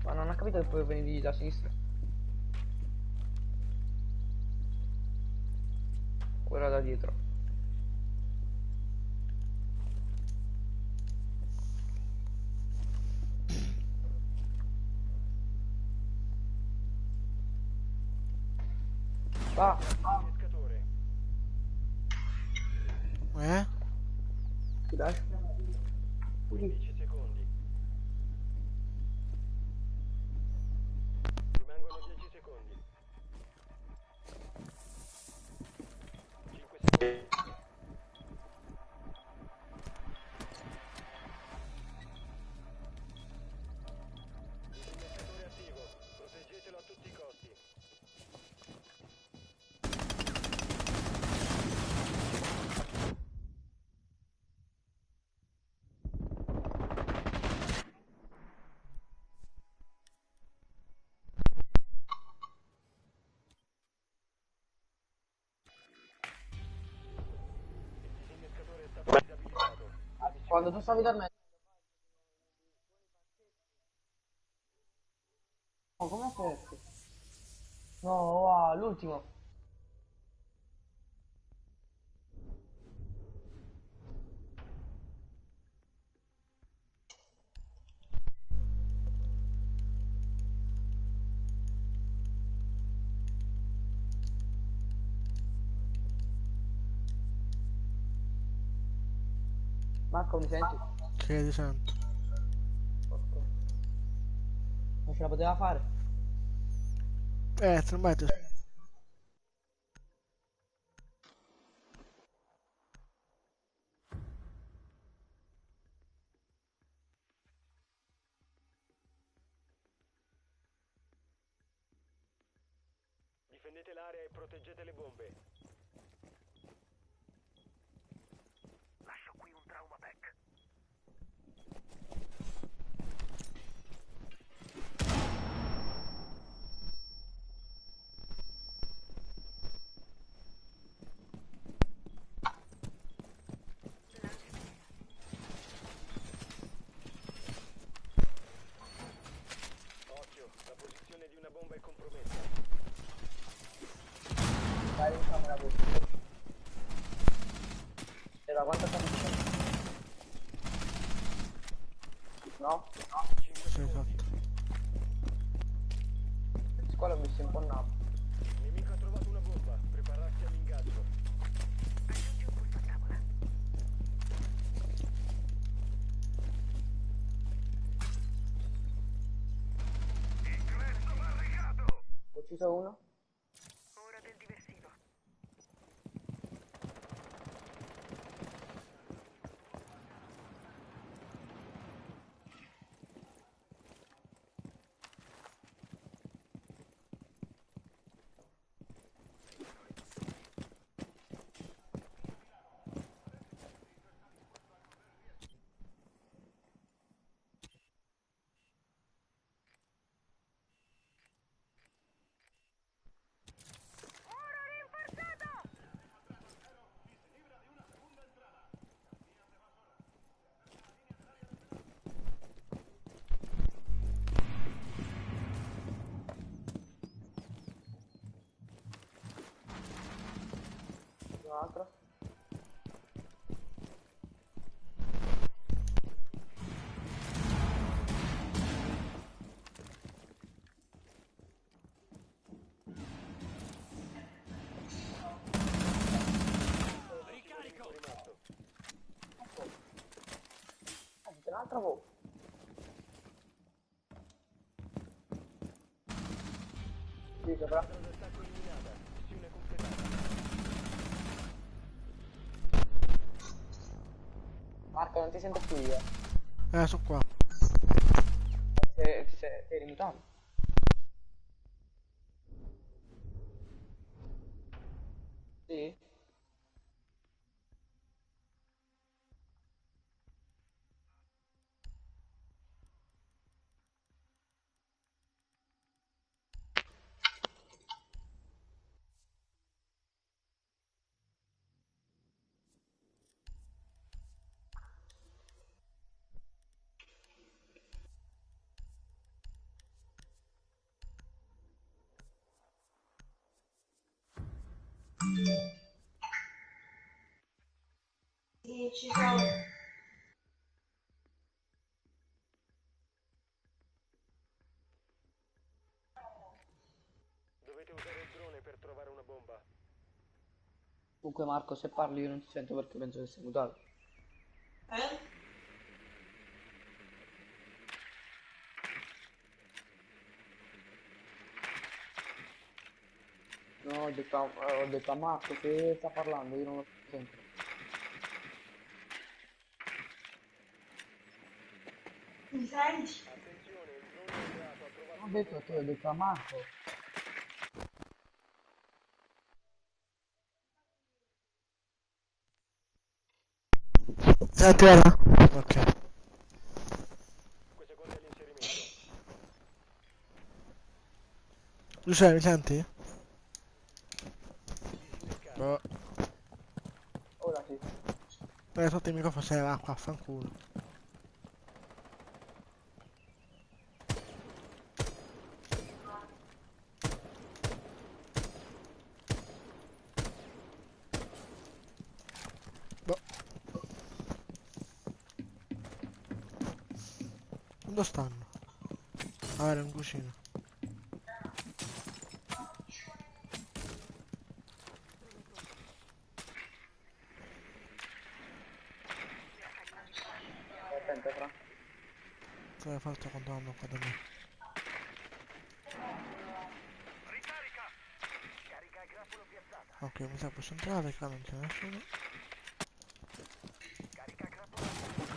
Ma non ha capito che poi venire da sinistra. Quella da dietro. Va. Pescatore. Ti dai? 15 secondi. Rimangono 10 secondi. 5 secondi. Disinnescatore attivo. Proteggetelo a tutti i costi. Il disinnescatore è stato disabilitato. Quando tu stavi dormendo. Oh, come fai? No, va, l'ultimo. Marco, mi senti? Che ti sento. Ok. Non ce la poteva fare? Ormai ti... Difendete l'area e proteggete le bombe. Lascio qui un trauma pack. Occhio, la posizione di una bomba è compromessa. Dai, facciamo la voce. E da quanto sta dicendo? No? 5 Sì, secondi. esatto. Scuola ho visto un po' nato. Il nemico ha trovato una bomba. Prepararsi all'ingaggio. Ho ucciso uno. Un altro. C'è un altro. Sì, sopra. Attacco eliminata. Missione completata. Marco, non ti sento più io. Sono qua. Sei rimutato. Sì? Sì, ci sono. Dovete usare il drone per trovare una bomba. Comunque Marco, se parli io non ti sento perché penso che sei mutato. Eh? No, ho detto a Marco che sta parlando, io non lo sento. Mi senti? Attenzione, il drone alleato ha trovato Non ho una detto a te, bomba. ho detto a Marco. Sei a terra? Ok. 5 secondi all'inserimento. Luciano, mi senti? Disinnescare. Boh. Ora sì. Sotto il microfono sei l'acqua, affanculo. Boh. Dove stanno? Ah, era in cucina. Stai attento, Fra. Cosa hai fatto quando andavo qua da me? Ricarica! Carica a grappolo piazzata. Ok, mi sa che posso entrare, qua non c'è nessuno. Carica a grappolo attiva.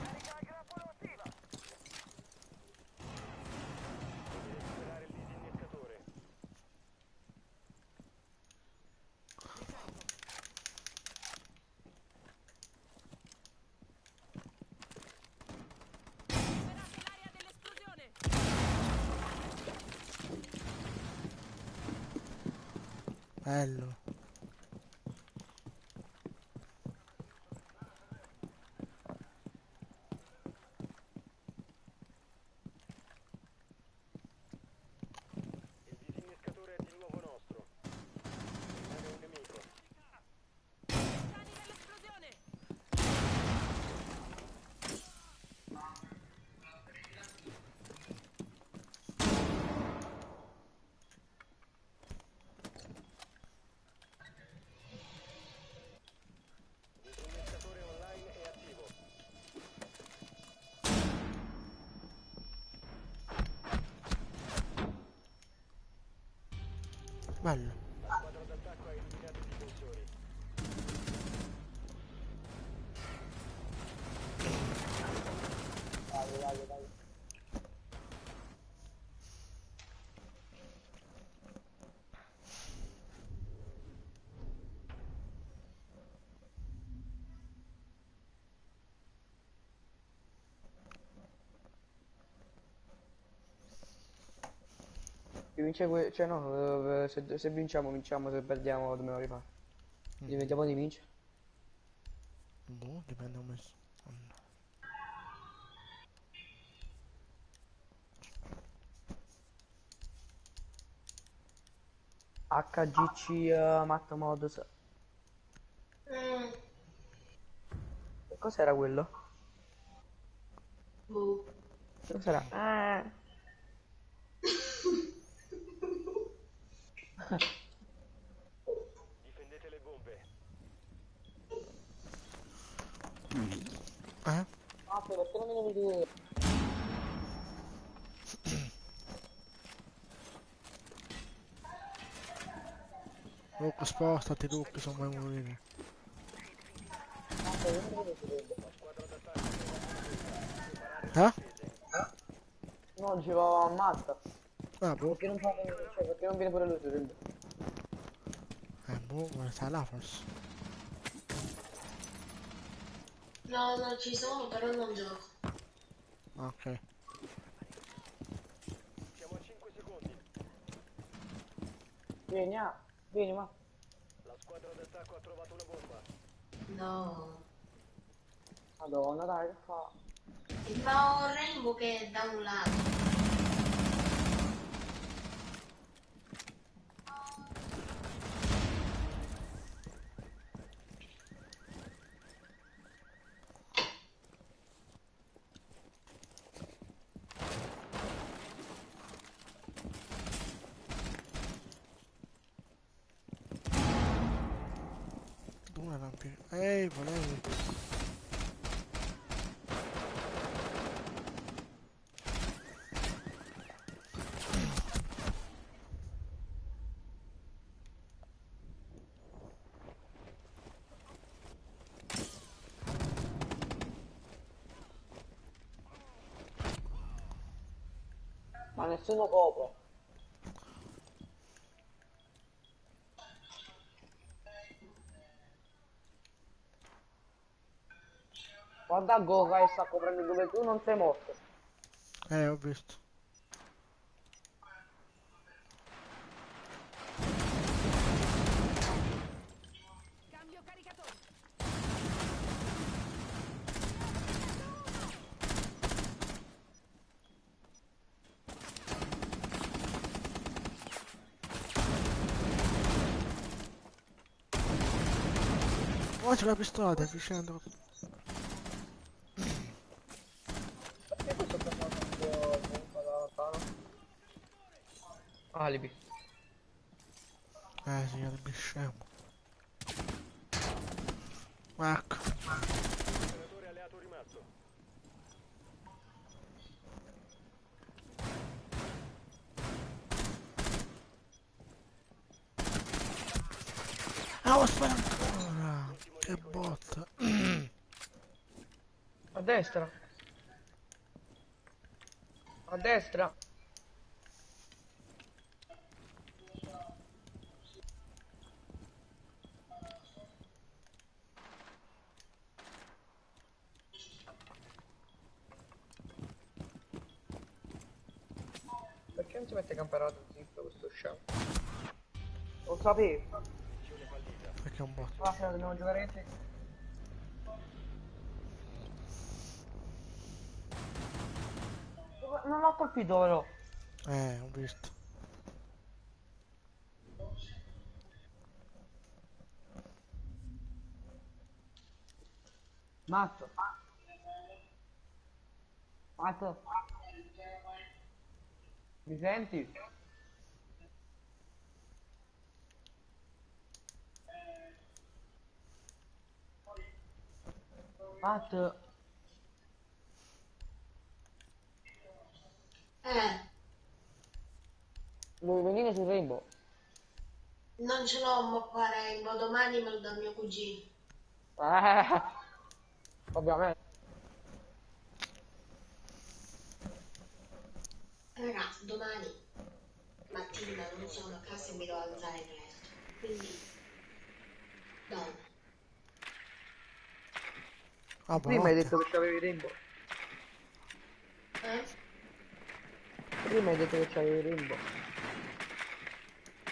Carica a grappolo attiva. Devi recuperare il disinnescatore. Bello. Il disinnescatore è di nuovo nostro. Rimane un nemico. Disinnescatore online è attivo. Bello. La squadra d'attacco ha eliminato i difensori. Dai, dai, dai. Si vince cioè no, se vinciamo, vinciamo, se perdiamo dobbiamo rifare. Quindi vediamo di vincere. Boh, dipende come... HGC Matt Modus. Mm. Che cos'era quello? Boh. Che cos'era? Difendete le bombe. Eh? Ah, perché non mi devi dire? Luke, spostati, Luke, se non vuoi morire. Eh? No, dicevo ammazza. Ah, boh. Perché non fa, cioè, perché non viene pure lui, Toriello? Boh, ma stai là forse. No, non ci sono, però non gioco. Ok. Siamo a 5 secondi. Vieni, vieni, ma. La squadra d'attacco ha trovato una bomba. No. Madonna, dai, che fa? E fa un rainbow che è da un lato. Dove lampi? Ehi, volevi. Ma nessuno copre. Guarda Goga e sta coprendo dove tu non sei morto. Ho visto. Oh, c'è la pistola, stai vicino. Perché questo sta facendo comunque da lontano? Alibi. Signore, mi scemo. Ecco. Operatore alleato rimasto. Oh, spara ancora. Che botta. A destra. A destra. Perché non si mette camperato zitto questo scemo? Lo sapevo. Missione fallita. Perché è un bot. Ah, se la dobbiamo giocare insieme. Non l'ho colpito però. Ho visto. Mazzo. Mazzo. Mi senti? Mazzo. Eh, Devi venire sul Rainbow. non ce l'ho, ma pare in modo domani me lo dà mio cugino. Eh, ovviamente. Ragazzi, domani mattina non sono a casa e mi devo alzare presto. Quindi, donna. Ah, Prima hai buonanotte. detto che c'avevi Rainbow. Eh? Prima hai detto che c'avevi Rainbow.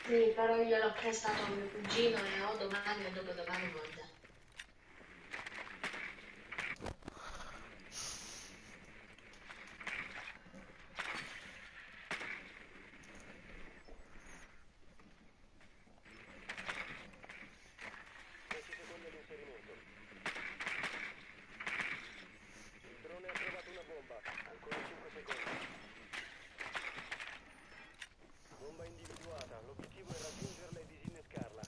Sì, però io l'ho prestato a mio cugino e o domani o dopodomani me lo dà. Secondi all'inserimento. Il drone ha trovato una bomba. Ancora 5 secondi. Bomba individuata. L'obiettivo è raggiungerla e disinnescarla.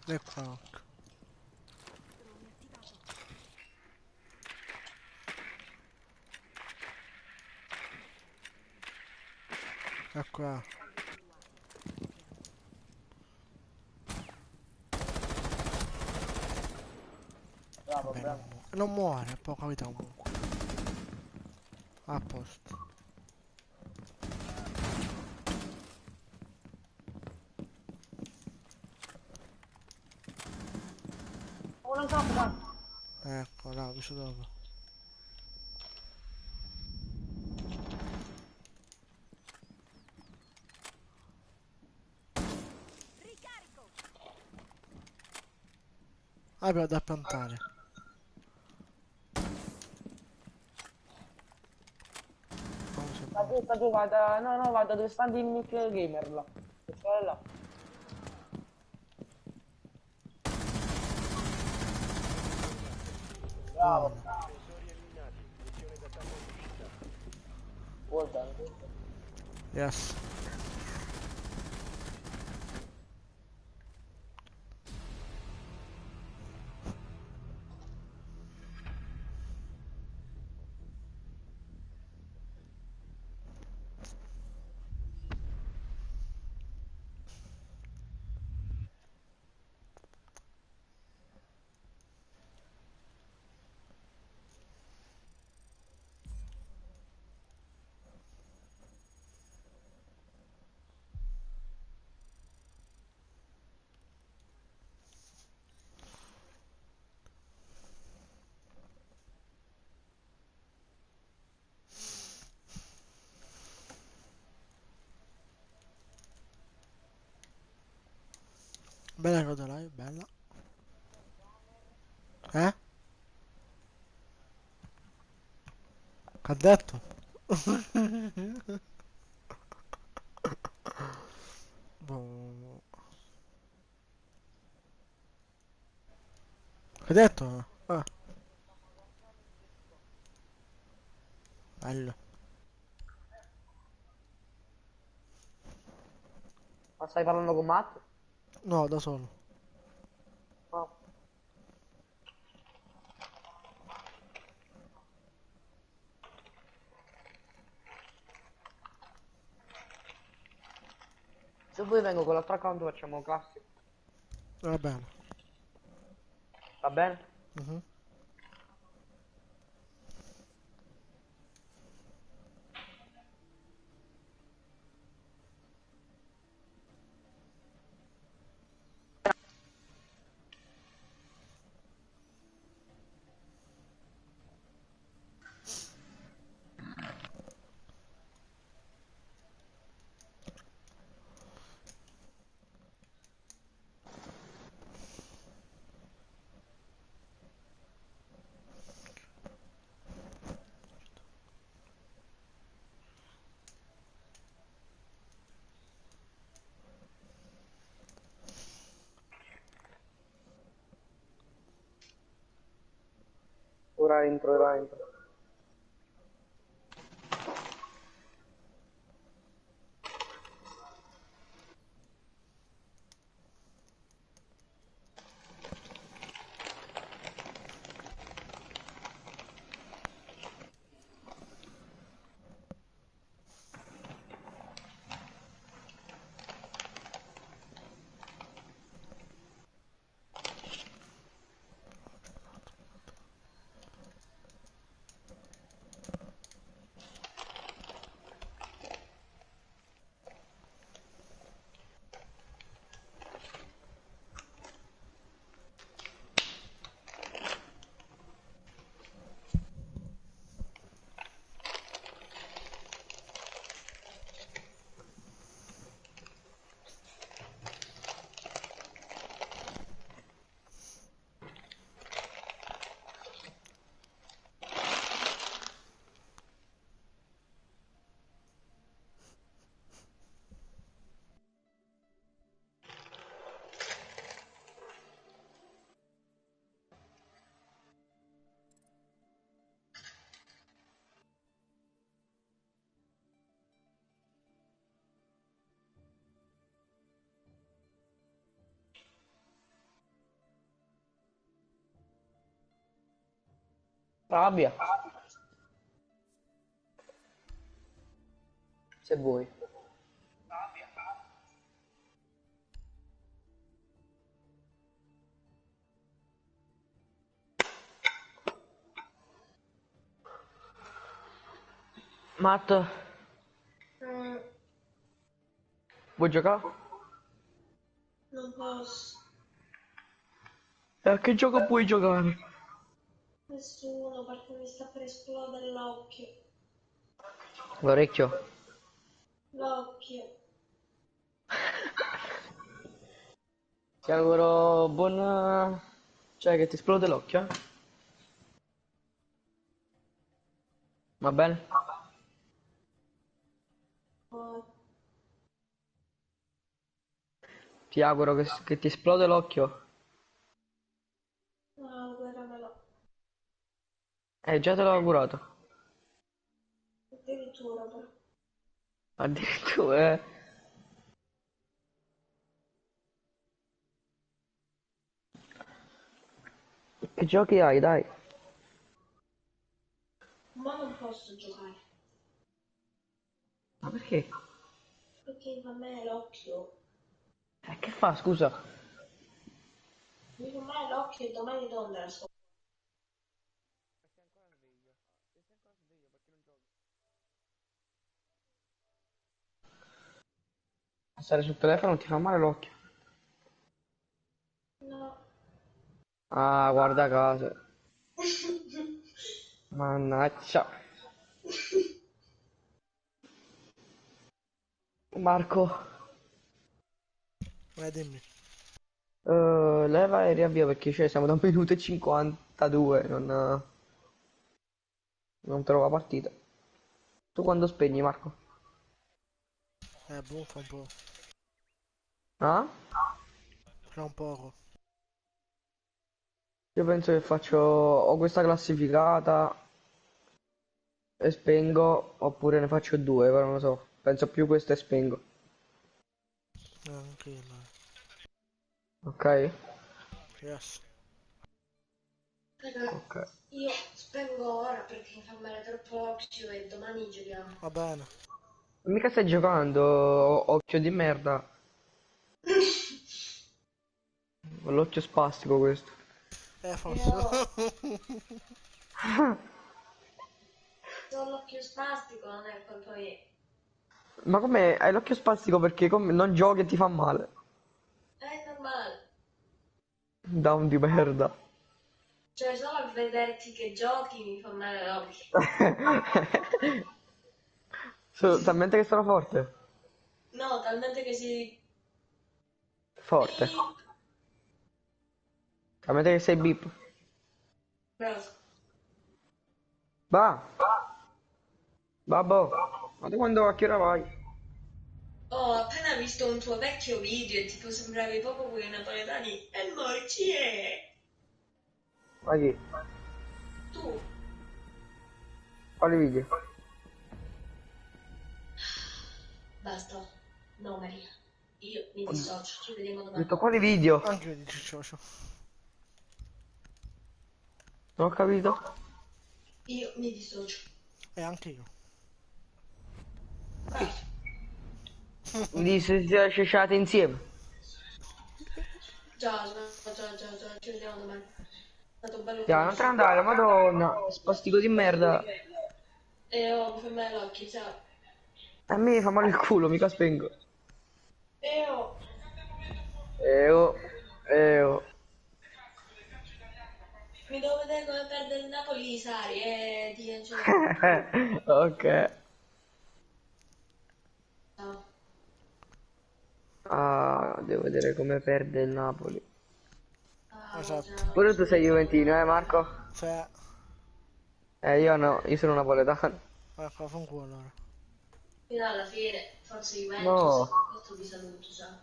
E qua anche. E qua. Bravo, Vabbè, bravo. non muore, poca vita comunque. A posto. Uno in campo, dai. Ecco, là, ho visto dopo. Abbiamo da piantare. Non si può. Sta giù, guarda. No, no, guarda dove sta il Nick Gamer là. Questo è là. Bravo, Buono. Difensori eliminati. Missione d'attacco riuscita. well done. Yes. Bella cosa live, bella. Eh? Che ha detto? Boh. Che ha detto? Ah, bello. Ma stai parlando con Matt? No, da solo. No. Se vuoi vengo con l'altro account facciamo classico. Va bene. Va bene? Mhm. Ora entro. Rabbia. Se vuoi. Matt, Mm, vuoi giocare? non posso. E a che gioco puoi giocare? Nessuno perché mi sta per esplodere l'occhio. L'orecchio. L'occhio. Ti auguro buon... Cioè che ti esplode l'occhio, eh? Va bene? Oh, Ti auguro che ti esplode l'occhio. no, guardamelo. Già te l'ho augurato. Addirittura però. Addirittura, Che giochi hai, dai? Ma non posso giocare. Ma perché? Perché fa male l'occhio. Che fa, scusa? Mi fa male l'occhio e domani devo andare a scuola. Stare sul telefono ti fa male l'occhio. No. Ah, guarda caso. Mannaggia. Marco, Dimmi. leva e riavvia perché siamo da 1 minuto e 52, non trovo la partita. Tu quando spegni, Marco? Boh, fa un po'. Ah? Fra un poco. Io penso che faccio o questa classificata e spengo, oppure ne faccio due, però non lo so. Penso più questa e spengo. Anche io, Ok? yes. Raga, Ok. io spengo ora perché mi fa male troppo l'occhio e domani giochiamo. Va bene. Mica stai giocando, occhio di merda. L'occhio spastico questo. Forse. Io ho l'occhio spastico, non è colpa mia. Ma come hai l'occhio spastico perché non giochi e ti fa male? È normale. Down di merda. Cioè, solo a vederti che giochi mi fa male l'occhio. Talmente che sono forte. No, talmente che si... Forte. Beep. Talmente che sei bip. Bravo. Va, babbo. Ma tu quando a che ora vai? Ho appena visto un tuo vecchio video e tipo sembravi proprio quei napoletani. E noi chi è? Ma chi? Tu. Quali video? Basta. No, Maria. Io mi dissocio. Ci vediamo Ho domani. detto quali video? Anche io dici socio. Non ho capito. Io mi dissocio. E anche io. Bravo. Mi dici se sciate insieme. Già, già, già, già, già. Ci vediamo domani. È stato bello Dai, non te ne conoscerti. andare, madonna. Spastico di merda. E ho per me l'occhio, ciao. A me fa male il culo, mica spengo. E ho... Oh, oh. Mi devo vedere come perde il Napoli, Sari, e ti cancello. Ok. Ciao. Ah, devo vedere come perde il Napoli. Ciao, Esatto. ciao. Pure tu sei juventino, Marco? Se... Io no, io sono napoletano. Ecco, fa un culo allora. Fino alla fine, forza Juventus, No. e con questo vi saluto, ciao.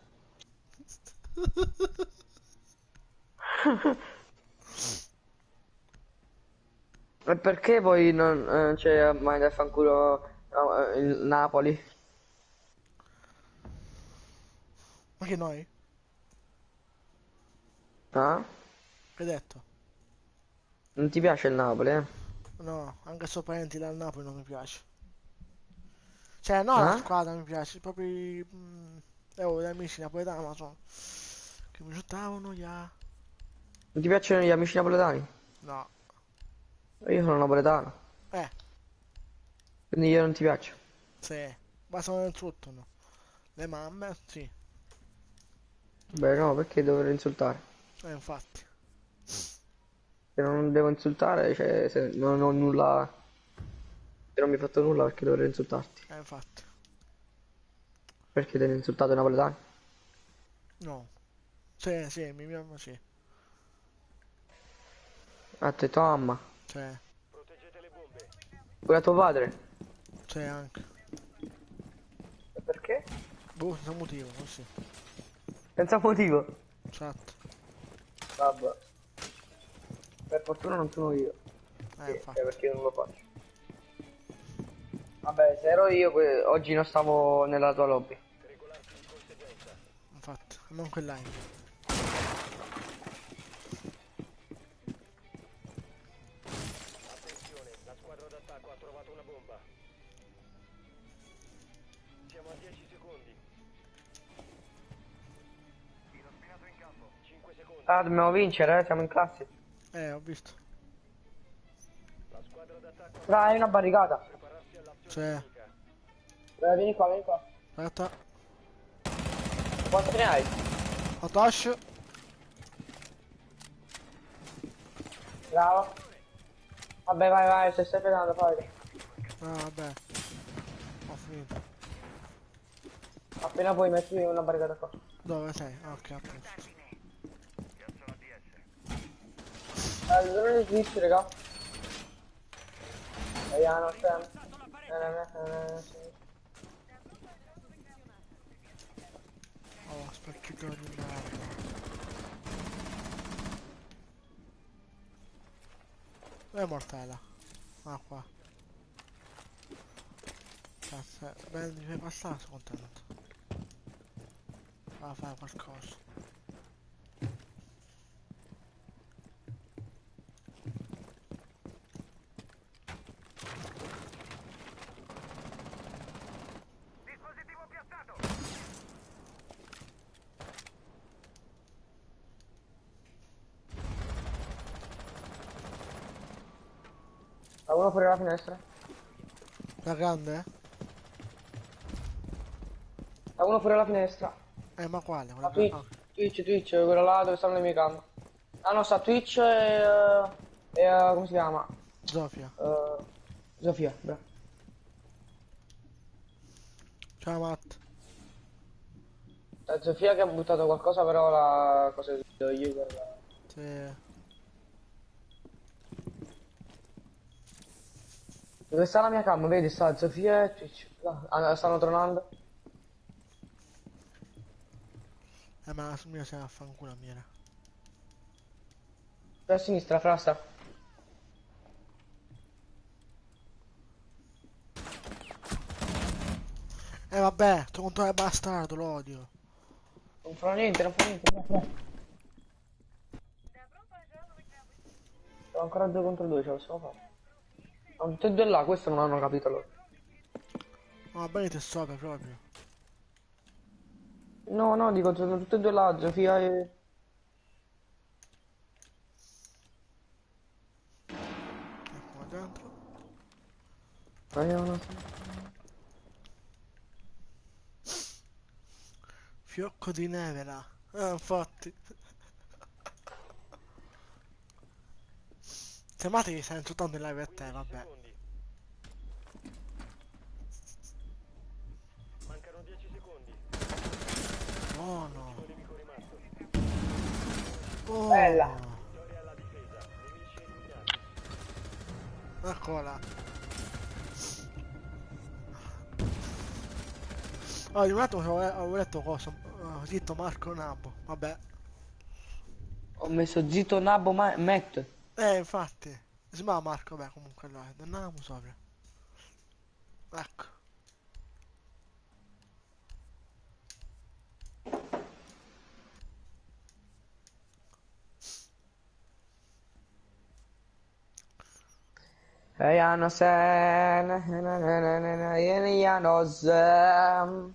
E perché poi non c'è mai da fanculo il Napoli? Ma che noi? Ah? Che hai detto? Non ti piace il Napoli, eh? No, anche se ho parenti dal Napoli non mi piace. Cioè, no, la Eh? squadra mi piace, proprio avevo degli amici napoletani, ma sono che mi giocavano, ya. Non ti piacciono gli amici napoletani? No, Io sono napoletano, eh, quindi io non ti piaccio. sì, ma sono nel tutto, no. Le mamme, sì, Beh, no, perché dovrei insultare? infatti, Se non devo insultare, cioè, se non ho nulla, se non mi hai fatto nulla, perché dovrei insultarti? infatti, Perché ti hanno insultato i napoletani? no, sì, sì, mi mamma sì, Ha detto mamma, sì, Proteggete le bombe. pure a tuo padre. sì anche. E perché? Boh, senza motivo, così, Senza motivo. esatto, Vabbè, per fortuna non sono io. Cioè, infatti, perché io non lo faccio. Vabbè, se ero io, oggi non stavo nella tua lobby. Regolarsi di conseguenza. infatti, non quell'anno. Attenzione, la squadra d'attacco ha trovato una bomba. Siamo a 10 secondi. Filo spinato in campo. 5 secondi. Ah, dobbiamo vincere, siamo in classe. Ho visto, La squadra d'attacco ha Dai, una barricata. prepararsi all'azione sì, nemica. Vieni qua, vieni qua. aspetta, Quanto ne hai? Otosh, Bravo. Vabbè, vai, vai, se stai pegando, fai. ah vabbè, ho finito, Appena puoi metti una barricata qua. dove sei? Ah, ok, a posto, Allora di switch, raga. Vediamo, Sam. oh, specchiatore di merda, dove è mortella? Ah, qua. Cazzo, beh, mi fai passare, sono contento. Va a fare qualcosa. Ha uno fuori la finestra. La grande? Ha uno fuori la finestra. Ma quale? Quella A Twitch, ah, Twitch, quello là dove stanno le mie cam. Ah no, sta Twitch come si chiama? Zofia. Eh, Sofia, bravo. Ciao Matt. Sofia che ha buttato qualcosa però la cosa che do io Sì. Dove sta la mia cam? Vedi, sta Sofia e Twitch. Là, stanno tornando. Ma la mia si affanculo la mia. A sinistra, frasta. Vabbè, sto contro il bastardo, lo odio. Non fa niente, non fa niente. Siamo ancora 2 contro 2, ce la possiamo fare. Sono tutti e due là, questo non hanno capito loro. Ma venite sopra proprio. No, no, dico, sono tutti e due là, Sofia e... Qua dentro. No. Fiocco di neve là. Infatti. Se mati stai insultando in live a te, 15 vabbè. secondi. Mancano 10 secondi. Oh no. Ultimo nemico rimasto. Oh. Bella. Vittoria alla difesa. Nemici eliminati. Eccola. Oh, di un attimo avevo letto cosa. Zitto Marco Nabo. Vabbè. Ho messo zitto Nabbo Matt. Infatti. Si chiama Marco, beh, comunque allora. Andiamo sopra. Ecco. Ja no sen, ja no sen.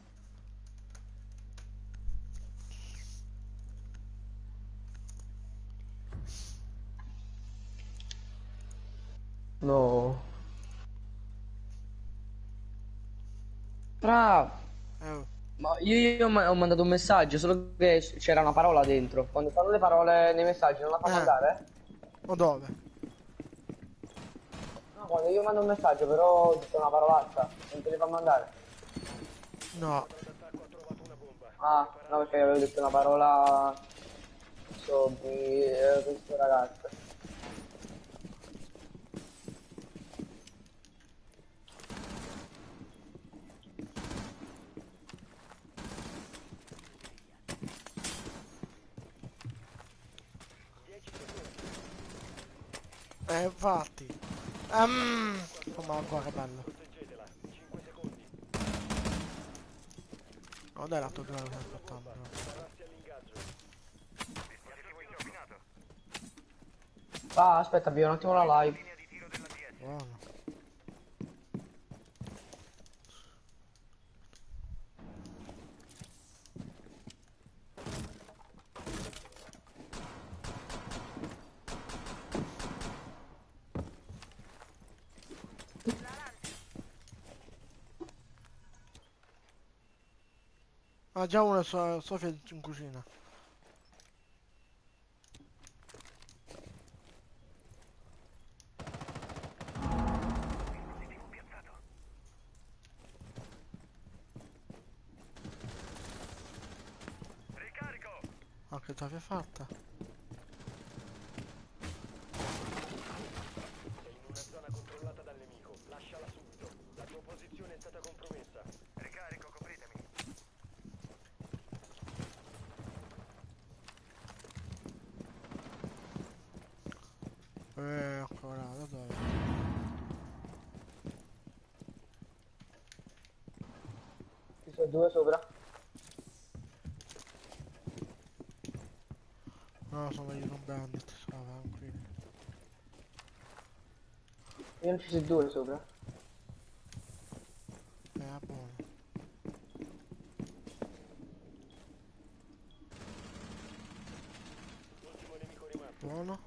No. Fra, Oh, ma ho mandato un messaggio, solo che c'era una parola dentro. Quando stanno le parole nei messaggi non la fa mandare? ma dove? No, quando io mando un messaggio però c'è una parolaccia, non te le fa mandare. No. Ah, no, perché avevo detto una parola su di questo ragazzo. Infatti. Oh, ma guarda che bello. Proteggetela. 5 secondi. Non è l'autogrill che sta aspettando. Prepararsi all'ingaggio. Dispositivo incaffinato. Ah, aspetta, avvio un attimo la live. Linea di tiro della DS. Buono. Ah, già una Sofia in cucina. Ricarico. Ah, che Sofia è fatta? Sei in una zona controllata dal nemico. Lasciala subito. La tua posizione è stata compromessa. Ricarico, copritemi. Ancora, da dove? Ci sono due sopra. No, sono io un bandit, sono tranquillo. Io non ci sono due sopra. Buono. Ultimo nemico rimasto. Buono.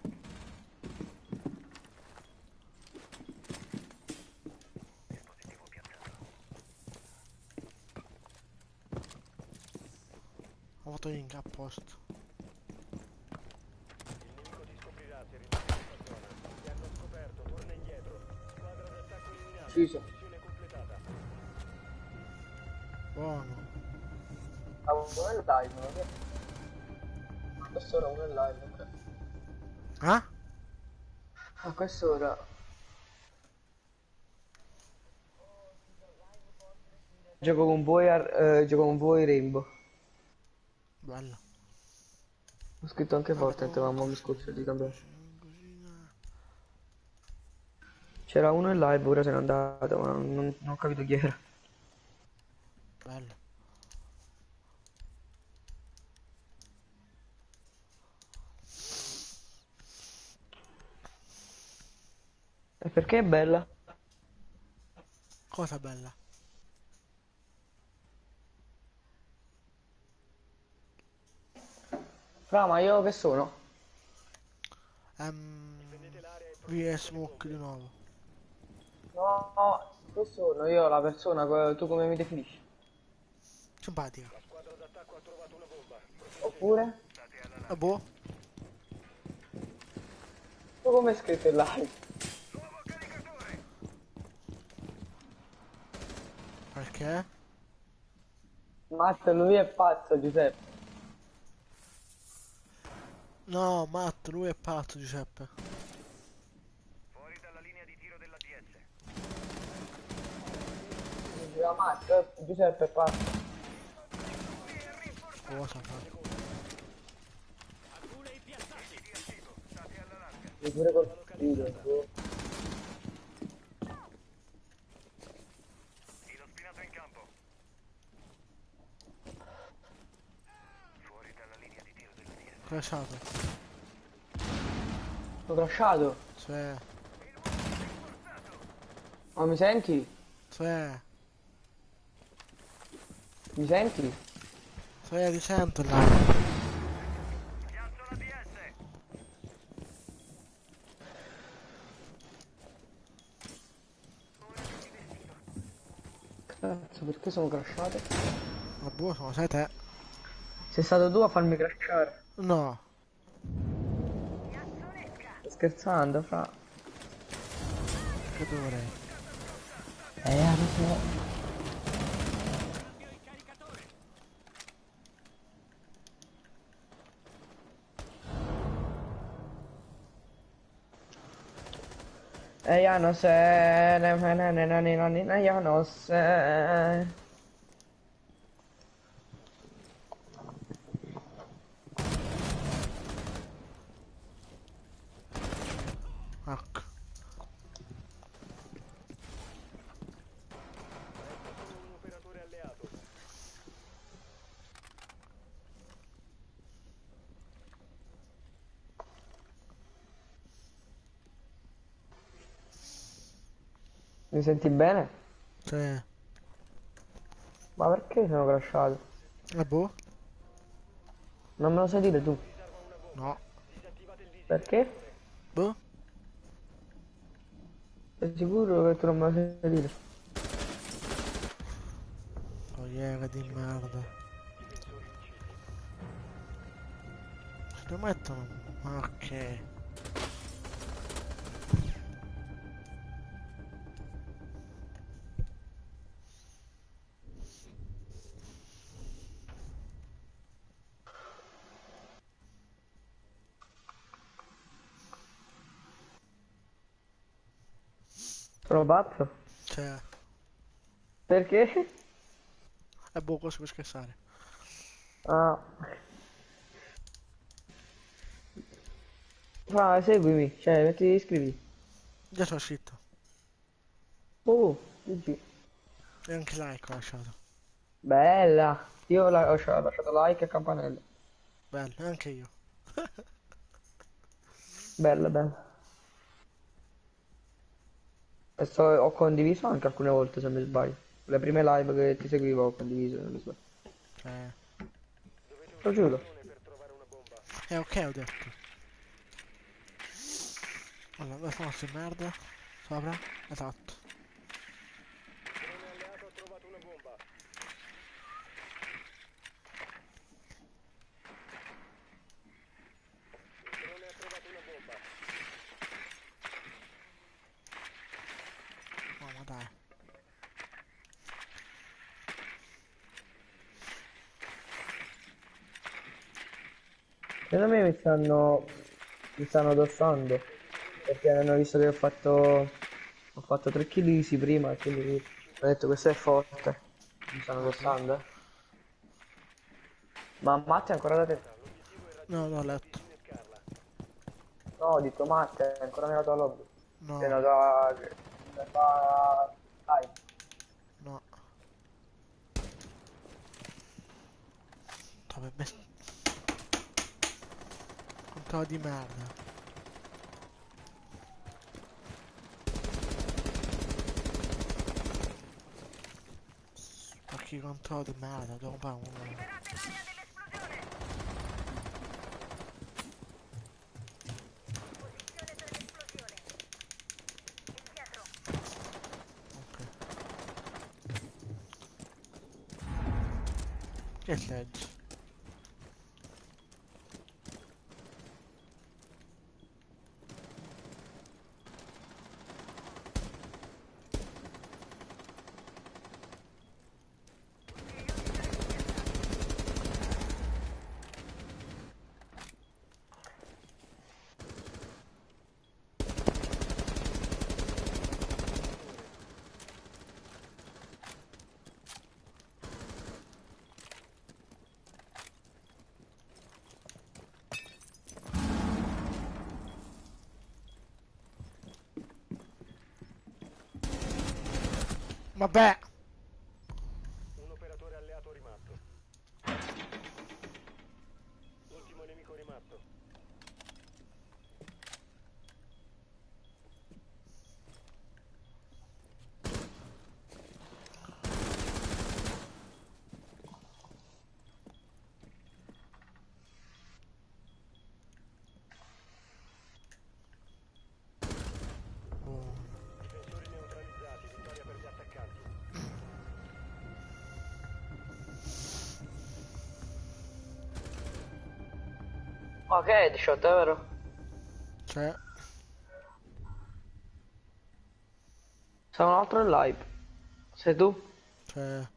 Dispositivo piazzato. Ho fatto link apposta. Il nemico ti scoprirà se rimani in questa zona. Ti hanno scoperto, torna indietro. Squadra d'attacco eliminata. Ucciso. Missione completata. Buono. Ah, uno è live, non è? A quest'ora uno è live, ok. Ah? A quest'ora. Gioco con voi Rainbow. Bello. Ho scritto anche Fortnite, Vado ma mi scoccio di cambiare. in cucina. C'era uno in live, ora se n'è andato, ma non ho capito chi era. Bello. E perché è bella? Cosa bella? Fra, ma io che sono? Via smoke di nuovo. No, che sono io la persona, tu come mi definisci? Simpatica. La squadra d'attacco ha trovato una bomba. Oppure? Ah, boh. Tu come hai scritto in live? Perché? Matt, lui è pazzo, Giuseppe. No, Matt, lui è pazzo, Giuseppe. Fuori dalla linea di tiro della DS. Diceva Matt, Giuseppe è pazzo. Cosa fa? Io pure col video, boh. Filo spinato in campo. Fuori dalla linea di tiro della DS. Crashato. Sono crashato. Cioè, Oh, mi senti? Sì, Mi senti? sì, ti sento là. Piazzo la BS. Cazzo, perché sono crashato? Ma boh, sono sei te. Sei stato tu a farmi crashare. No, Sto scherzando, fra. che dovrei. Lo so. Io non so, io non so. Ecco. Resta solo un operatore alleato. Mi senti bene? Sì. Ma perché sono crashato? Boh? Non me lo sai dire tu? Disarma una bomba. No. Disattivate il Perché? disintegratore. Boh? Sei sicuro che tu non me lo sai dire? Togliere di merda. Difensori uccisi. Se lo mettono. Ok. Sono pazzo? Cioè. Perché? Boh, questo per scherzare. Ah. Fra, seguimi, cioè, metti iscrivi. Già sono scritto. Oh, GG. E anche like ho lasciato. Bella. Io ho lasciato like e campanello. Bello, e anche io. Bella, bella. E ho condiviso anche alcune volte se non mi sbaglio. Le prime live che ti seguivo ho condiviso, se non mi sbaglio. Cioè. Dovete Lo usare il giuro. drone per trovare una bomba. Ok, ho detto. Allora, dove sono queste merda? Sopra? Esatto. Drone alleato ha trovato una bomba. Il drone ha trovato una bomba. No, ma dai. Secondo me mi stanno addossando. Perché hanno visto che ho fatto 3 kg easy prima e quindi ho detto questo è forte. Mi stanno Ah, boh. addossando. Ma Matte è ancora da te? L'obiettivo è No, no, ho raggiungerla e letto. disinnescarla. No, ho detto Matte è ancora nella tua lobby. Cioè No, nella tua live. no. Dove me... Controllo di merda. Ma che controllo di merda, devo fare uno. Ok. Che leggi? Vabbè! Un operatore alleato rimasto. Ultimo nemico rimasto. Ma che è headshot, è vero? Cioè, C'è un altro in live. Sei tu? cioè,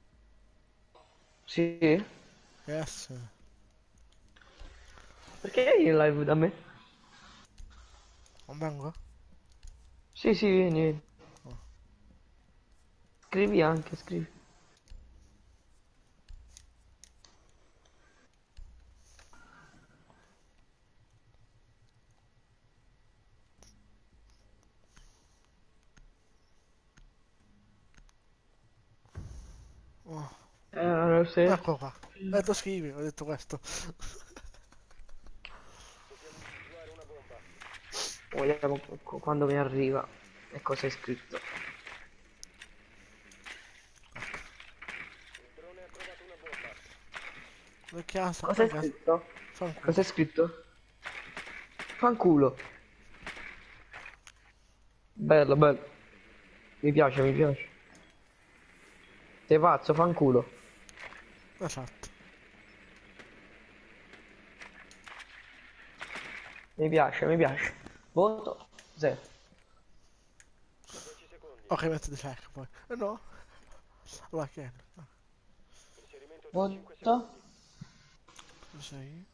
Sì? yes. Perché eri in live da me? Non vengo? Sì, sì, vieni, vieni. Oh. Scrivi anche, scrivi. Oh. Non lo so. Ecco qua. Ho detto scrivi, ho detto questo. Dobbiamo individuare una bomba. Vediamo quando mi arriva e cosa è scritto. Il drone ha trovato una bomba. Perché ah, sta qua Cosa in è casa. scritto? Cosa Fanculo. è scritto? Fanculo. Bello, bello. Mi piace, mi piace. Sei pazzo, fanculo. Esatto. Mi piace, mi piace. Voto 0. 10 secondi. Ok, metto di check poi. No. Allora che? No. Inserimento tra 5 Voto secondi. Cosa sei?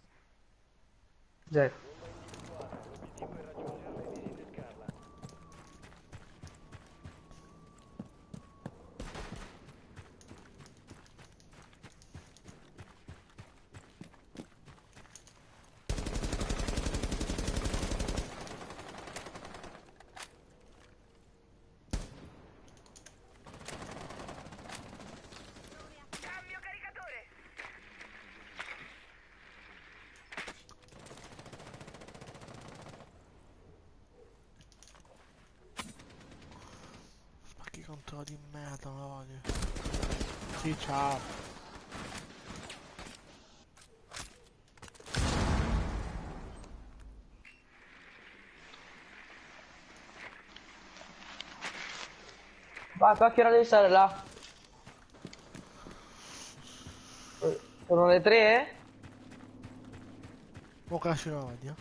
0. Bomba individuata. L'obiettivo è raggiungerla e disinnescarla. Spacchi contro di merda, ma voglio. Sì, ciao. Vai, a che ora devi stare là? Sono le 3? Mo cazzo non odio.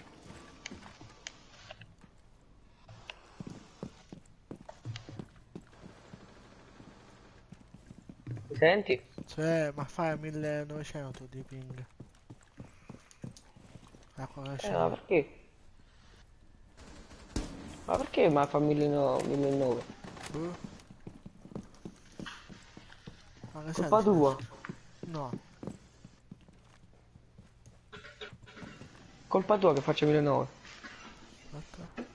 Mi senti? Cioè, ma fai 1900 di ping. Ecco che Ma c'è. perché? Ma perché mi fa 1900? Boh. Ma che sai di Colpa tua. No. Colpa tua che faccio 1900. Aspetta.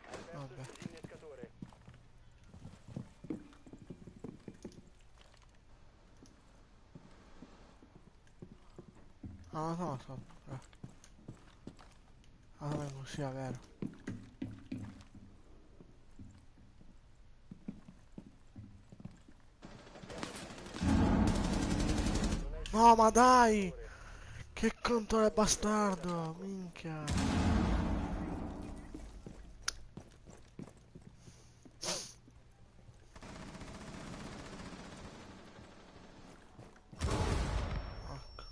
Hai perso Vabbè. il disinnescatore. Ah, no, so. Ah, non sia vero. Non hai No, ma finito il dai! disinnescatore. Che controllo bastardo! Minchia. Ecco.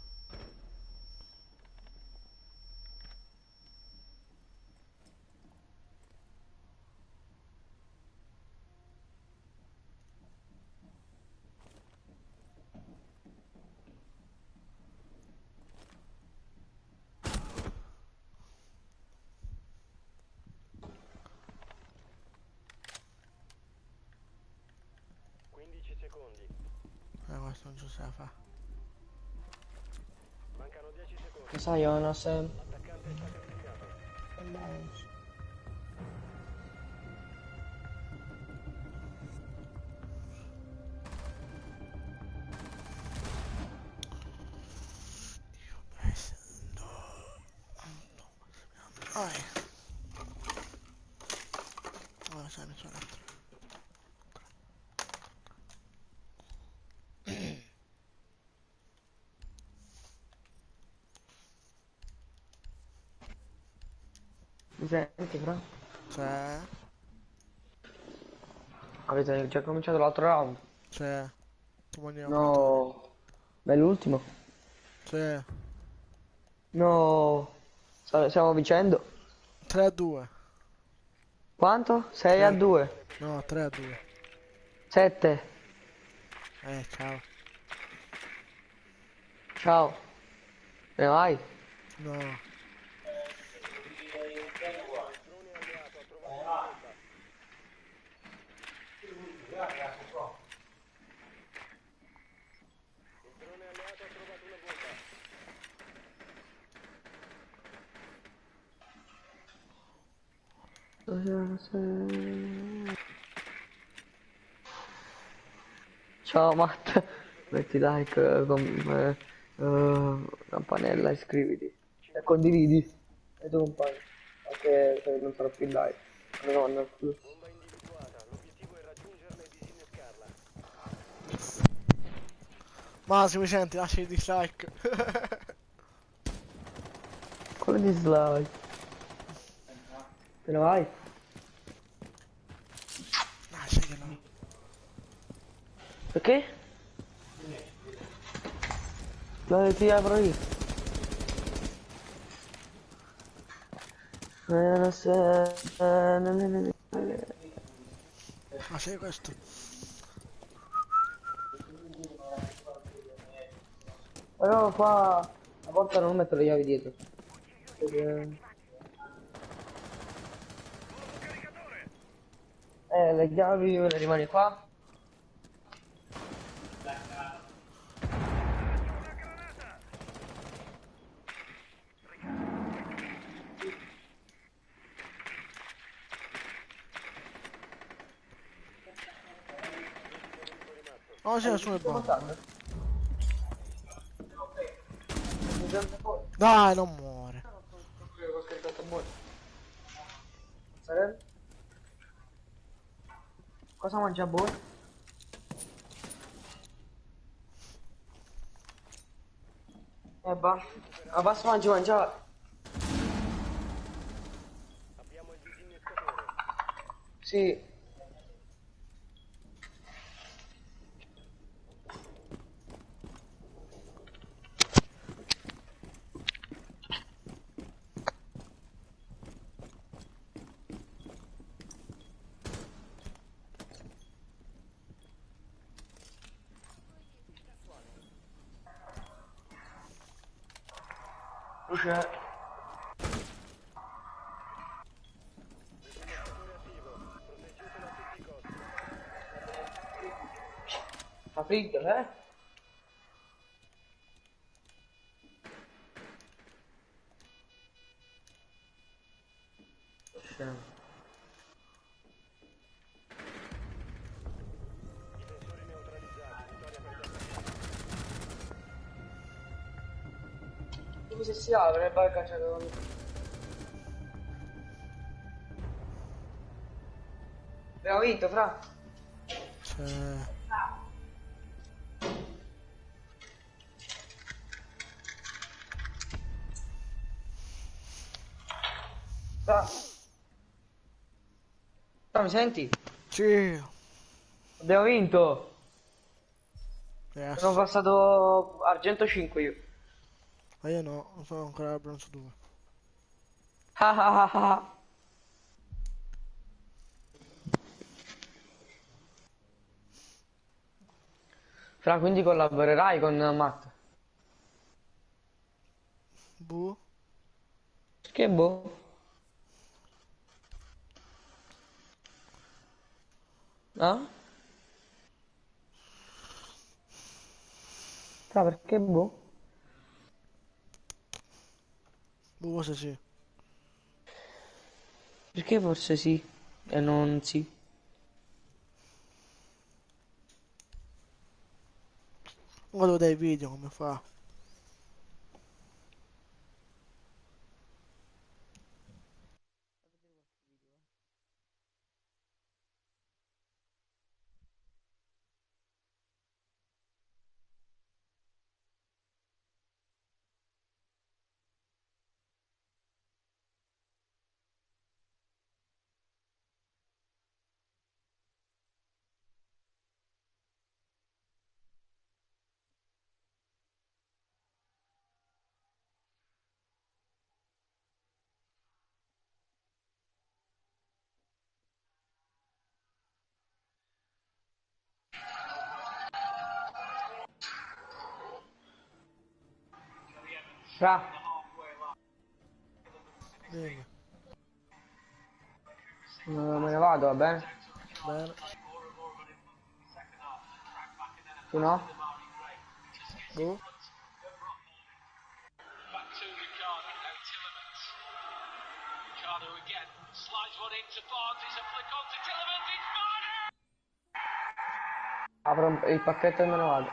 Quindici secondi. Questo non ci si fa. Mancano 10 Lo secondi. sai, Jonas? L'attaccante è stato eliminato. Vai. Ora sai, mi sono detto. Mi senti, Fra? Cioè... Avete già cominciato l'altro round? Cioè, come ne ho fatto vedere. No. Beh, l'ultimo? Cioè, No. Stiamo vincendo? 3-2. Quanto? 6 a 3 2. No, 3-2. 7. Ciao. Ciao. Ne vai? No. Drone alleato ha trovato una bomba. Il drone alleato ha trovato una bomba. Ciao Matt. Metti like, campanella, iscriviti. E condividi. E tu compagni. Anche se non sarò più in live. No, no, no. Bomba individuata. L'obiettivo è raggiungerla e disinnescarla. Ma se mi senti, lascia il dislike. Quello di slide. Te ne vai? Lasciaglielo. Perché? Lo ti apro io. Ma sei questo? Però qua a volte non metto le chiavi dietro. Le chiavi me le rimani qua. No, c'è nessuno in bomba. Dai, non muore. Cosa mangia buono? Basta mangiare. Abbiamo il disinnescatore. Sì. Luce. Disinnescatore attivo. Proteggetelo a tutti i costi. Fa freddo, eh? Scemo. Difensori neutralizzati. Vittoria per Dapper. Come se si apre e vai a cacciare. Abbiamo vinto, Fra. Cioè, Fra. Fra, mi senti? sì. Abbiamo vinto. Sono Yes. passato argento 5 io. Ma io no, non sono ancora al bronzo 2. Ah ah ah ah. Fra, quindi collaborerai con Matt? Buh. Che boh? Ah? Fra, perché boh? Buh, forse sì. Perché forse sì e non sì? Guardo dei video come fa. Fra, Dimmi. me ne vado, va bene? Bene. Tu no? Boh. Back to Ricardo, now Tillemans. Ricardo again, slides one into Barnes, it's a flick on to Tillemans, it's Barnes! Apro il pacchetto e me ne vado.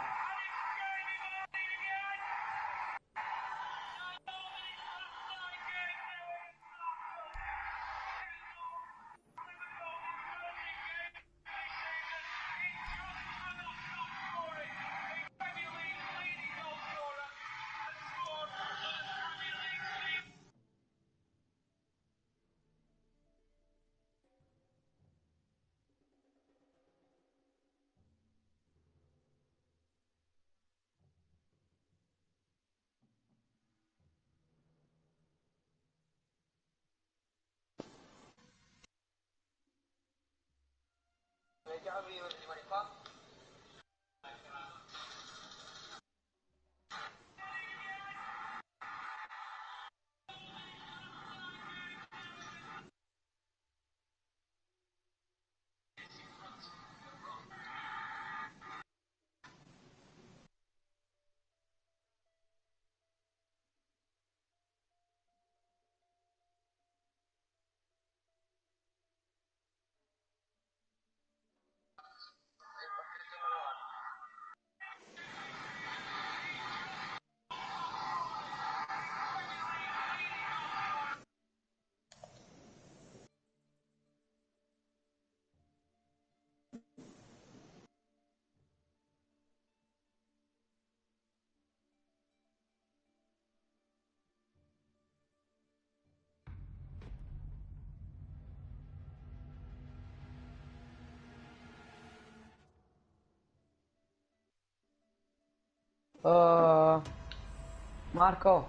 Marco,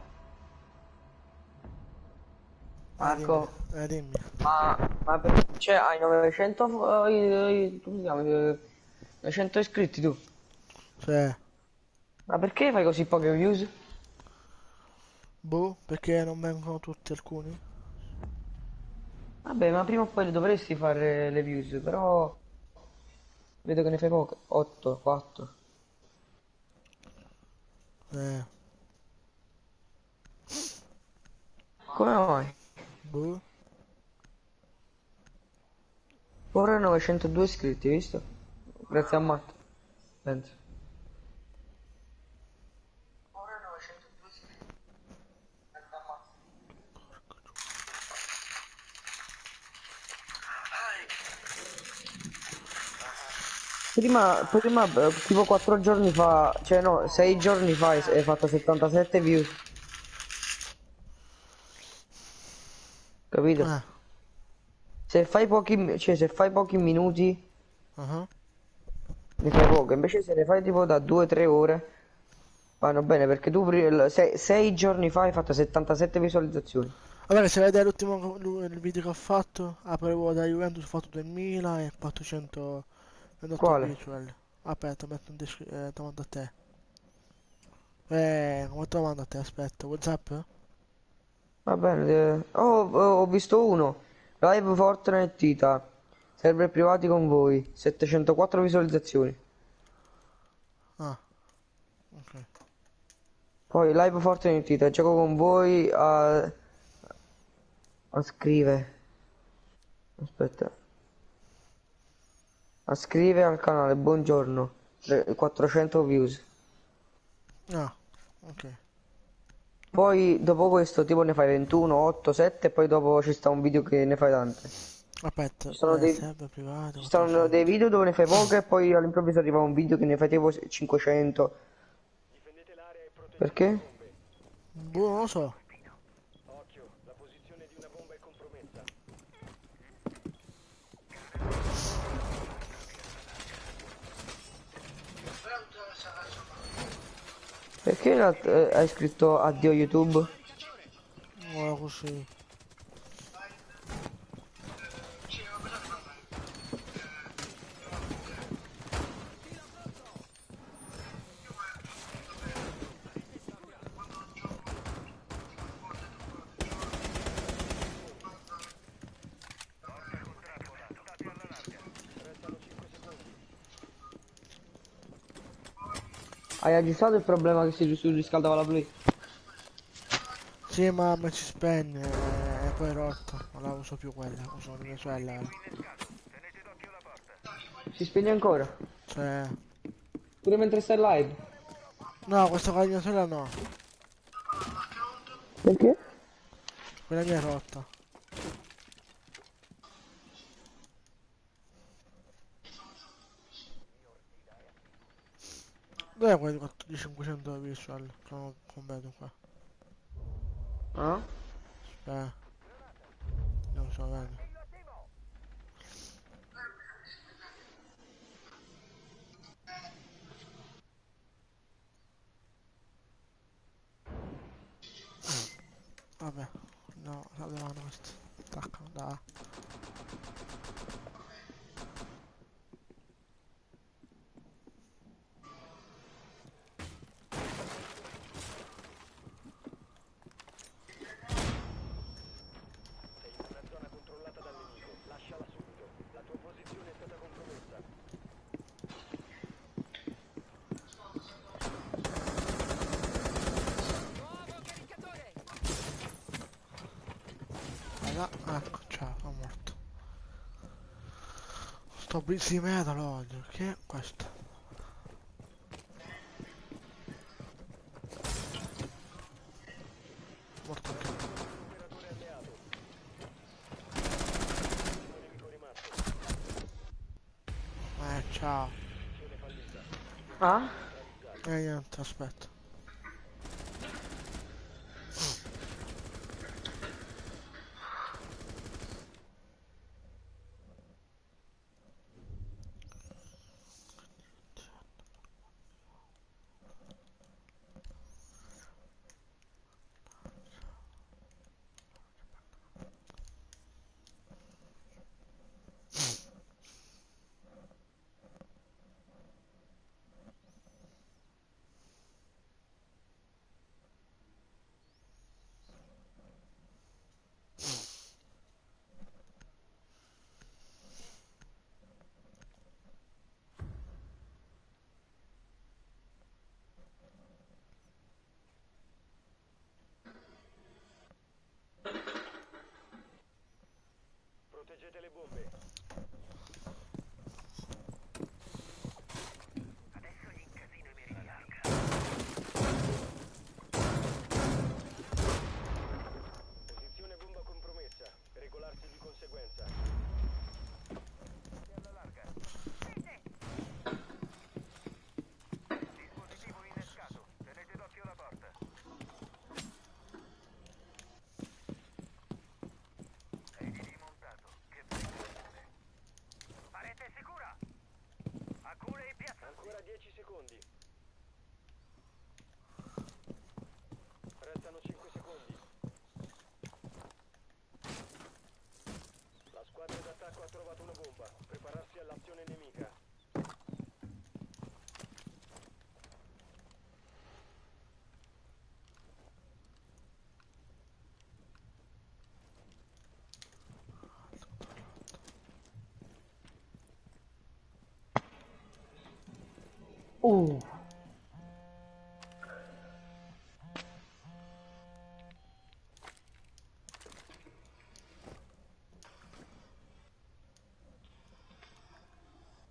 Marco, Dimmi. cioè, hai 900, come si chiama? 900 iscritti tu? Cioè, Ma perché fai così poche views? boh, perché non vengono tutti alcuni? Vabbè, ma prima o poi le dovresti fare le views, però vedo che ne fai poche. 8, 4. Eh, Come mai? boh. Ora 902 iscritti, hai visto? Grazie a Matt. Penso. Prima, tipo 4 giorni fa, cioè no, 6 giorni fa hai fatto 77 views, capito? Eh, Se fai pochi minuti ah, ne fai poche, invece se ne fai tipo da 2-3 ore vanno bene perché tu 6 giorni fa hai fatto 77 visualizzazioni. Vabbè, se vedete il video che ho fatto, aprivo da Juventus, ho fatto 2428 Quale? visual. Aspetta, metto te mando a te. Come te lo mando a te? Aspetta, WhatsApp? Va bene, ho visto uno, live Fortnite Tita, server privati con voi, 704 visualizzazioni. Ah, ok. Poi live Fortnite Tita, gioco con voi a scrive, aspetta, a scrive al canale, buongiorno, 400 views. Ah, ok. Poi dopo questo tipo ne fai 21, 8, 7 e poi dopo ci sta un video che ne fai tante. Aspetta, Ci sono dei, server privato, ci stanno dei 400. video dove ne fai poche e poi all'improvviso arriva un video che ne fai tipo 500. Difendete l'area e proteggete le Perché? bombe. Boh, non lo so. Occhio, la posizione di una bomba è compromessa. Perché hai scritto addio YouTube? Ora così. Hai aggiustato il problema che si riscaldava la Play? Sì, mamma ci spegne e poi è rotta. Non la uso più quella, uso le mie sorelle ora. Si spegne ancora? Cioè... Pure mentre stai live? No, questa qua di mia sorella no. Perché? Quella mia è rotta. Dov'è quel di 500 visual? Che non completo qua. Ah? Non so bene. Vabbè, no, la devono questo. Attacca, dai. Sei in una zona controllata dal nemico. Lasciala subito. La tua posizione è stata compromessa. Vai là, ecco, ciao, è morto. Sto busy metal oggi, che è questo? Morto anche lui. Operatore alleato. Un nemico rimasto. Ciao. Missione fallita. Ah? Neutralizzato. Niente, aspetta. Proteggete le bombe. Posizione bomba compromessa. Regolarsi di conseguenza. Dispositivo innescato. Tenete d'occhio la porta. Egli montato. Che pressione. Parete sicura. Accure in piazza. Ancora 10 secondi. Restano 5 secondi. La squadra d'attacco ha trovato una bomba. Prepararsi all'azione nemica. Uh.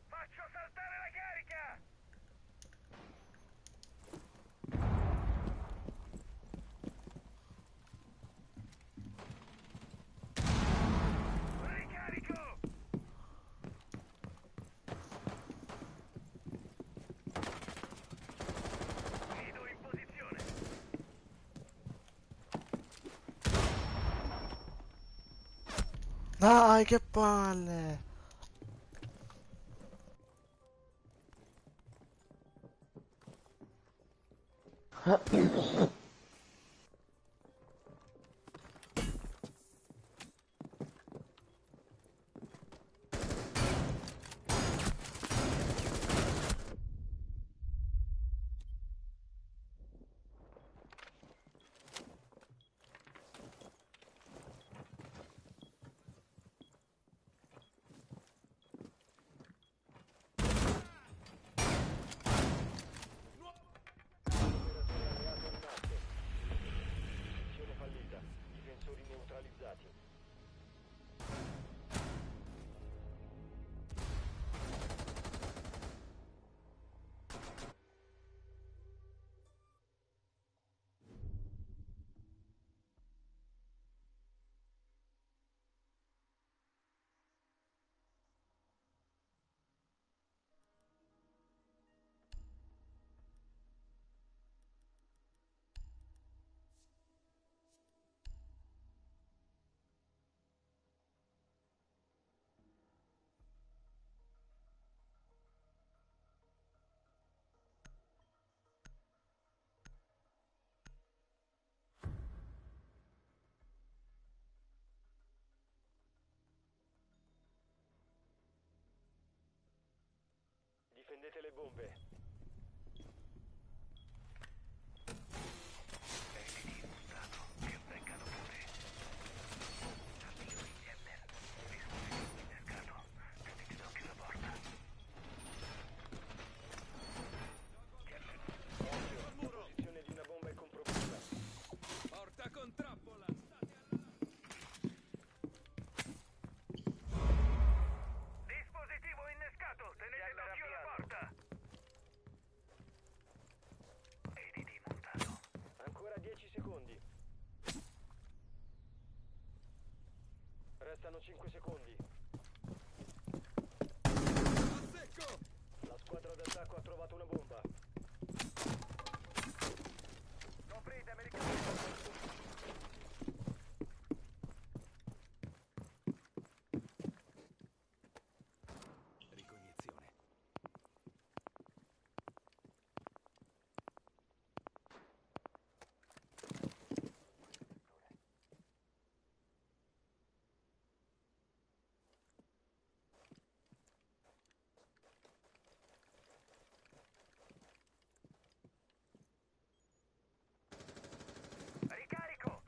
Faccio saltare la carica! Ricarico! Vedo in posizione. Dai, che palle! bombe. Occhio, la posizione di una bomba è compromessa. Porta con trappola! Dispositivo innescato, tenete d'occhio la porta. EDD montato. Ancora 10 secondi. Restano 5 secondi. A secco! La squadra d'attacco ha trovato una bomba. Coprite, americani. Ricognizione. Ricarico.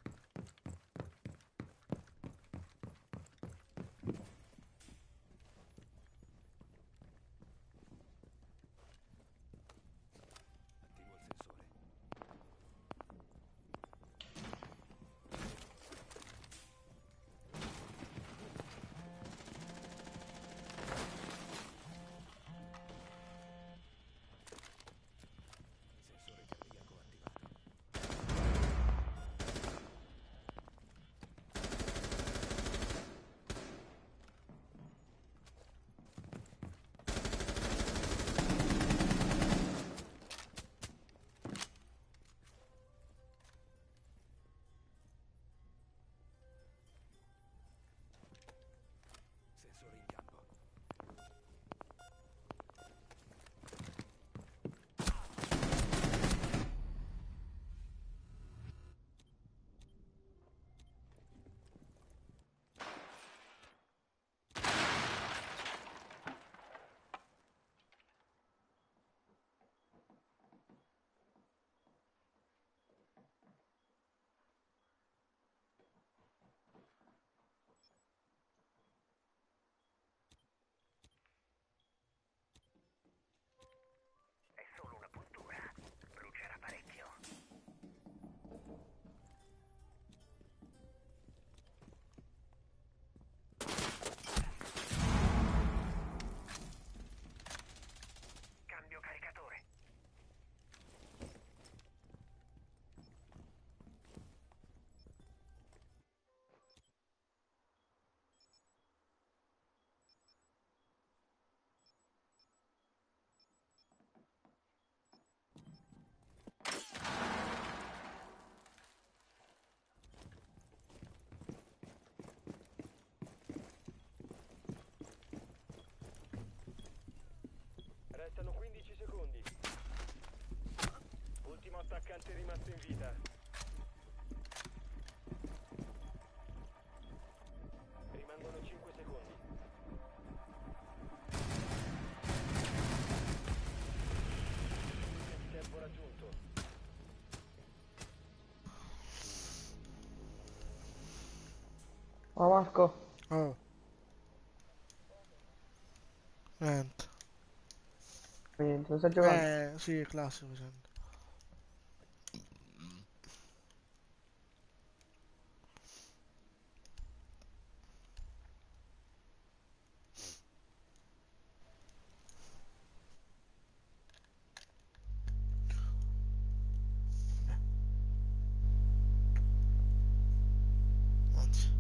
Attivo il sensore. Sensore cardiaco attivato. Sensore in campo. È solo una puntura. Brucerà parecchio. Cambio caricatore. Restano 15 secondi. Ultimo attaccante rimasto in vita. Rimangono 5 secondi. Tempo raggiunto. Oh Marco, Oh, niente. niente, lo stai giocando? Sì, è classico, sento. Anzi.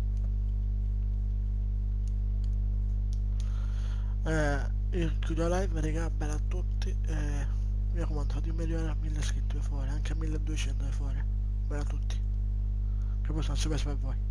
Io chiudo la live, raga, bella a tutti. Mi raccomando, fate 1.000.000 a 1.000 iscritti fuori, anche a 1.200 fuori. Bella a tutti. Che poi sono sempre per voi.